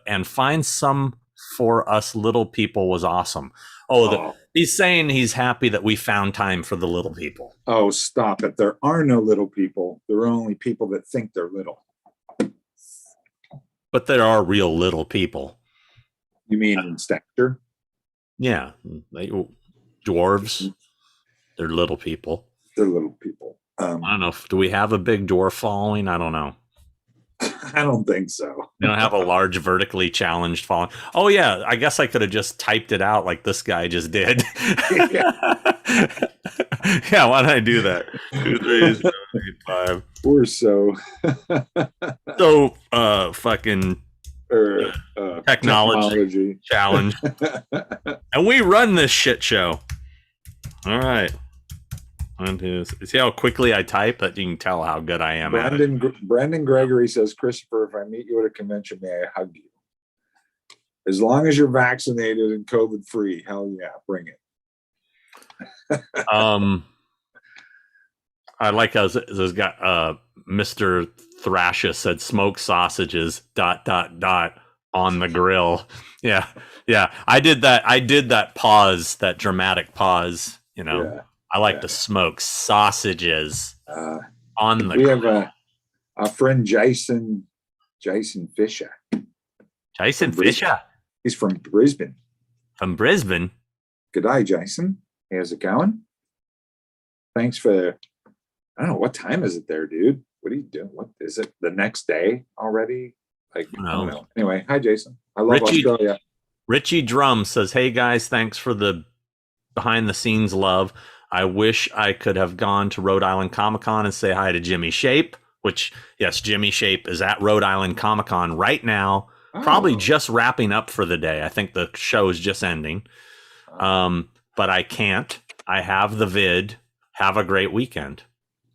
and find some for us little people was awesome. He's saying he's happy that we found time for the little people. Oh, stop it. There are no little people. There are only people that think they're little. But there are real little people. You mean in stature? Yeah. Dwarves. They're little people. They're little people. I don't know. Do we have a big dwarf following? I don't know. I don't think so. We don't have a large vertically challenged following. Oh, yeah. I guess I could have just typed it out like this guy just did. Yeah, why don't I do that? 2, 3, 7, 8, 5. We're so fucking technology challenge. And we run this shit show. All right. See how quickly I type? That you can tell how good I am at it. Brandon Gregory says, Christopher, if I meet you at a convention, may I hug you? As long as you're vaccinated and COVID free, hell yeah, bring it. I like how this guy, Mr. Thrasher said, smoked sausages, ... on the grill. Yeah. I did that pause, that dramatic pause, Yeah. I like to smoke sausages on the grill. We have our friend Jason Fisher. Jason Fisher? He's from Brisbane. From Brisbane? Good day, Jason. How's it going? Thanks for, I don't know, what time is it there, dude? What are you doing? What is it? The next day already? I don't know. Anyway, hi, Jason. I love Australia. Richie Drum says, hey, guys, thanks for the behind-the-scenes love. I wish I could have gone to Rhode Island Comic-Con and say hi to Jimmy Shape, which, yes, Jimmy Shape is at Rhode Island Comic-Con right now, probably just wrapping up for the day. I think the show is just ending. But I can't. I have the vid. Have a great weekend.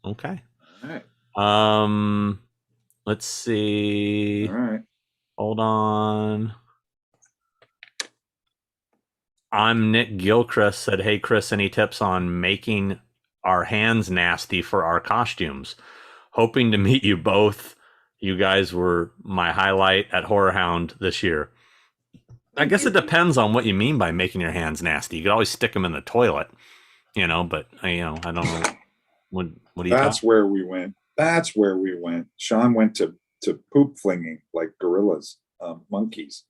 Okay. All right. Let's see. All right. Hold on. I'm Nick Gilchrist said, hey, Chris, any tips on making our hands nasty for our costumes? Hoping to meet you both. You guys were my highlight at Horror Hound this year. I guess it depends on what you mean by making your hands nasty. You could always stick them in the toilet, but I don't know. What do you That's where we went. Sean went to poop flinging like gorillas, monkeys.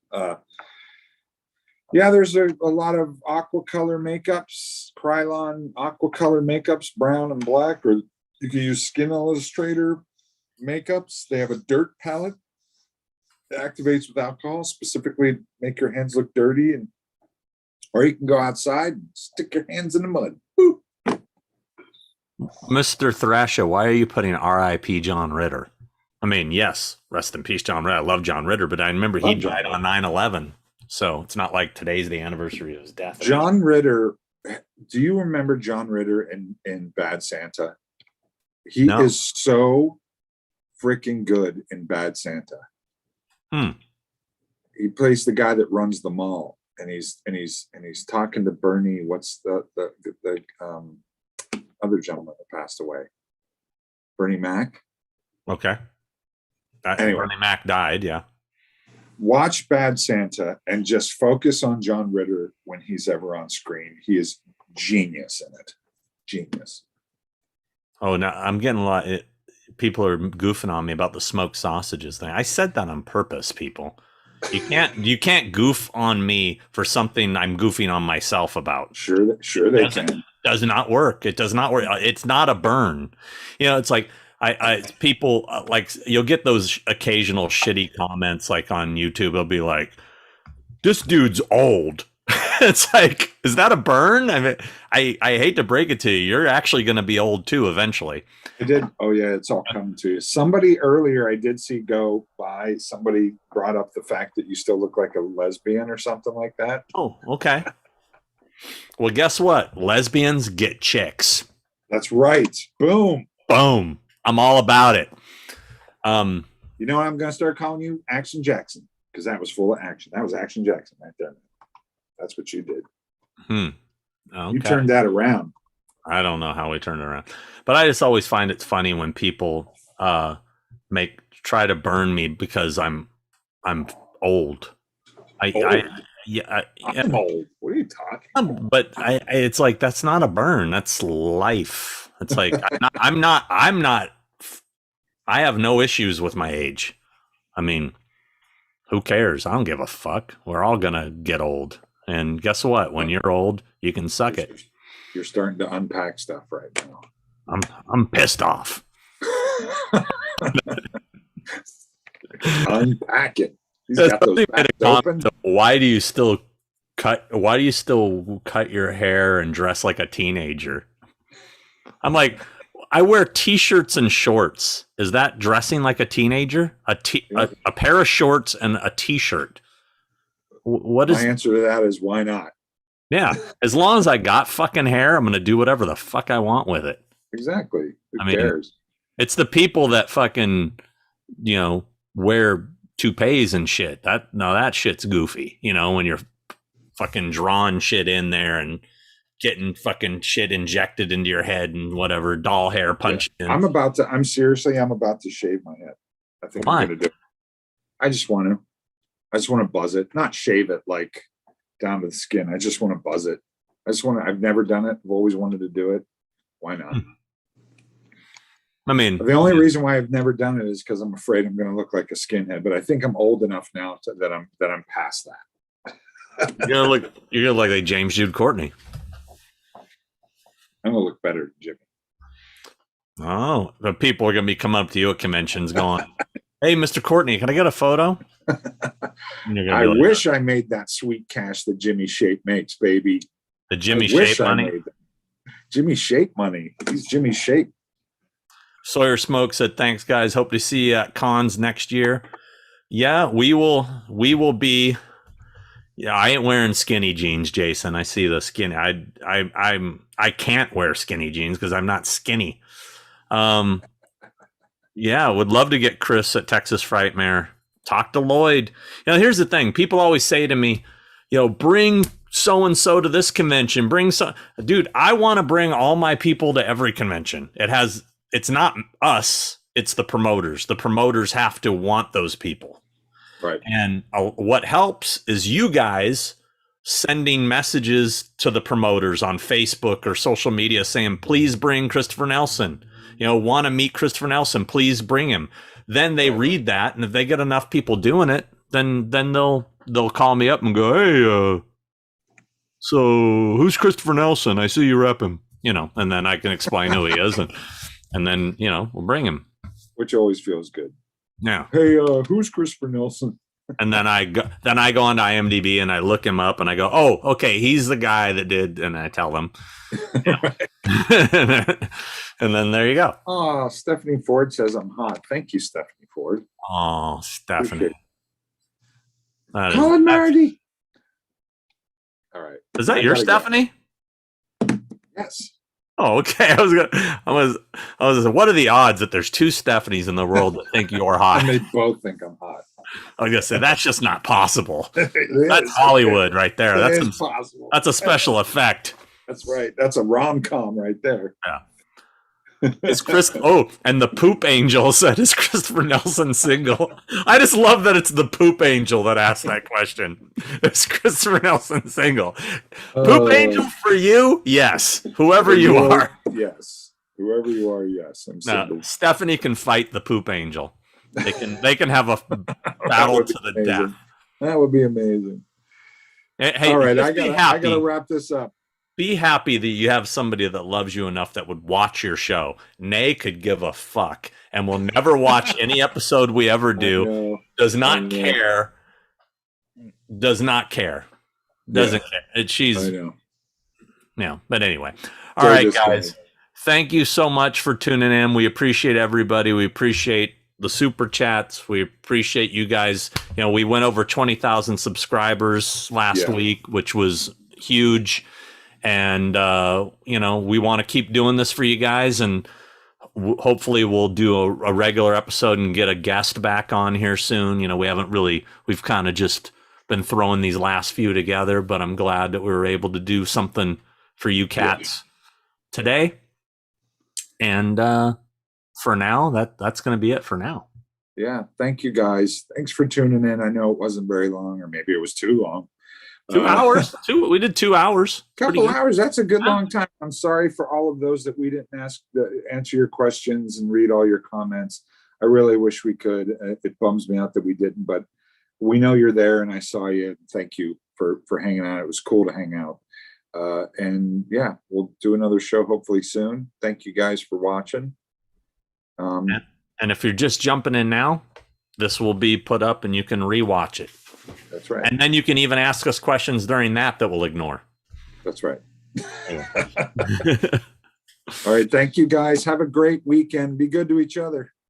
Yeah, there's a lot of aqua color makeups, Krylon aqua color makeups, brown and black, or you can use Skin Illustrator makeups. They have a dirt palette that activates with alcohol, specifically make your hands look dirty, or you can go outside and stick your hands in the mud. Boop. Mr. Thrasher, why are you putting R.I.P. John Ritter? I mean, yes, rest in peace, John Ritter. I love John Ritter, but I remember he died on 9/11. So it's not like today's the anniversary of his death. John Ritter, do you remember John Ritter in Bad Santa? He is so freaking good in Bad Santa. He plays the guy that runs the mall, and he's talking to Bernie. What's the other gentleman that passed away? Bernie Mac. Okay. Anyway, Bernie Mac died. Yeah. Watch Bad Santa and just focus on John Ritter when he's ever on screen. He is genius in it. Genius. Oh, no, I'm getting a lot. People are goofing on me about the smoked sausages thing. I said that on purpose, people. You can't goof on me for something I'm goofing on myself about. Sure they can. Does not work. It does not work. It's not a burn. It's like people like, you'll get those occasional shitty comments like on YouTube. They'll be like, this dude's old. It's like, is that a burn? I mean, I hate to break it to you. You're actually going to be old too eventually. I did. Oh yeah, it's all coming to you. Somebody earlier I did see go by. Somebody brought up the fact that you still look like a lesbian or something like that. Oh, okay. Well, guess what? Lesbians get chicks. That's right. Boom. Boom. I'm all about it. You know what I'm going to start calling you? Action Jackson, because that was full of action. That was Action Jackson right there. That's what you did. Okay. You turned that around. I don't know how we turned it around, but I just always find it funny when people try to burn me because I'm old. Yeah, I'm old. What are you talking? but it's like that's not a burn. That's life. It's like I'm not. I have no issues with my age. I mean, who cares? I don't give a fuck. We're all gonna get old, and guess what? When you're old, you can suck it. You're starting to unpack stuff right now. I'm pissed off. Unpack it. He's got those bags open. Why do you still cut your hair and dress like a teenager? I'm like, I wear t-shirts and shorts. Is that dressing like a teenager? A pair of shorts and a t-shirt. What is my answer to that? Is why not? Yeah, as long as I got fucking hair, I'm gonna do whatever the fuck I want with it. Exactly. Who cares? It's the people that fucking, wear toupees and shit. That shit's goofy. When you're fucking drawing shit in there and getting fucking shit injected into your head and whatever, doll hair punched in. I'm about to shave my head. I think I'm gonna do it. I just want to buzz it, not shave it like down to the skin. I just want to buzz it. I've never done it. I've always wanted to do it. Why not? I mean, the only reason why I've never done it is because I'm afraid I'm going to look like a skinhead. But I think I'm old enough now that I'm past that. You're gonna look like James Jude Courtney. I'm gonna look better than Jimmy. Oh, the people are gonna be coming up to you at conventions, going, "Hey, Mr. Courtney, can I get a photo?" I wish I made that sweet cash that Jimmy Shape makes, baby. The Jimmy Shape money. Jimmy Shape money. He's Jimmy Shape. Sawyer Smoke said, "Thanks, guys. Hope to see you at cons next year." Yeah, we will be. Yeah, I ain't wearing skinny jeans, Jason. I see the skinny. I can't wear skinny jeans because I'm not skinny. Yeah, would love to get Chris at Texas Frightmare. Talk to Lloyd. Here's the thing. People always say to me, bring so-and-so to this convention. Dude, I want to bring all my people to every convention. It's not us. It's the promoters. The promoters have to want those people. Right. And what helps is you guys sending messages to the promoters on Facebook or social media saying, please bring Christopher Nelson. Want to meet Christopher Nelson, please bring him. Then they read that, and if they get enough people doing it, then they'll call me up and go, hey, so who's Christopher Nelson? I see you rep him, and then I can explain who he is, and then we'll bring him. Which always feels good. Yeah. Hey, who's Christopher Nelson? And then I go onto IMDb and I look him up and I go, oh, okay, he's the guy that did, and I tell them. And then there you go. Oh, Stephanie Ford says I'm hot. Thank you, Stephanie Ford. Oh, Stephanie. Colin Marty. All right. Is that your Stephanie? Go. Yes. Oh, okay. I was what are the odds that there's two Stephanies in the world that think you're hot? And they both think I'm hot. I was gonna say that's just not possible. That's Hollywood right there. That's possible. That's a special effect. That's right. That's a rom-com right there. Yeah. Is Chris? Oh, and the Poop Angel said, "Is Christopher Nelson single?" I just love that it's the Poop Angel that asked that question. Is Christopher Nelson single? Poop Angel for you? Yes. Whoever you are. Yes. Whoever you are. Yes. I'm single. Stephanie can fight the Poop Angel. They can have a battle to the death. That would be amazing. Hey, all right, I gotta wrap this up. Be happy that you have somebody that loves you enough that would watch your show. Nay could give a fuck and will never watch any episode we ever do. Does not care. Doesn't care. She's. I know. Yeah, but anyway. All right, guys. Thank you so much for tuning in. We appreciate everybody. We appreciate the super chats. We appreciate you guys. We went over 20,000 subscribers last week, which was huge. And, we want to keep doing this for you guys. And hopefully we'll do a regular episode and get a guest back on here soon. We've kind of just been throwing these last few together, but I'm glad that we were able to do something for you cats today. And for now, that's going to be it for now. Yeah. Thank you guys. Thanks for tuning in. I know it wasn't very long, or maybe it was too long. 2 hours. We did 2 hours. Couple hours. That's a good long time. I'm sorry for all of those that we didn't answer your questions and read all your comments. I really wish we could. It bums me out that we didn't, but we know you're there, and I saw you. Thank you for hanging out. It was cool to hang out. And yeah, we'll do another show hopefully soon. Thank you guys for watching. And if you're just jumping in now, this will be put up and you can rewatch it. That's right. And then you can even ask us questions during that we'll ignore. That's right. All right. Thank you guys. Have a great weekend. Be good to each other.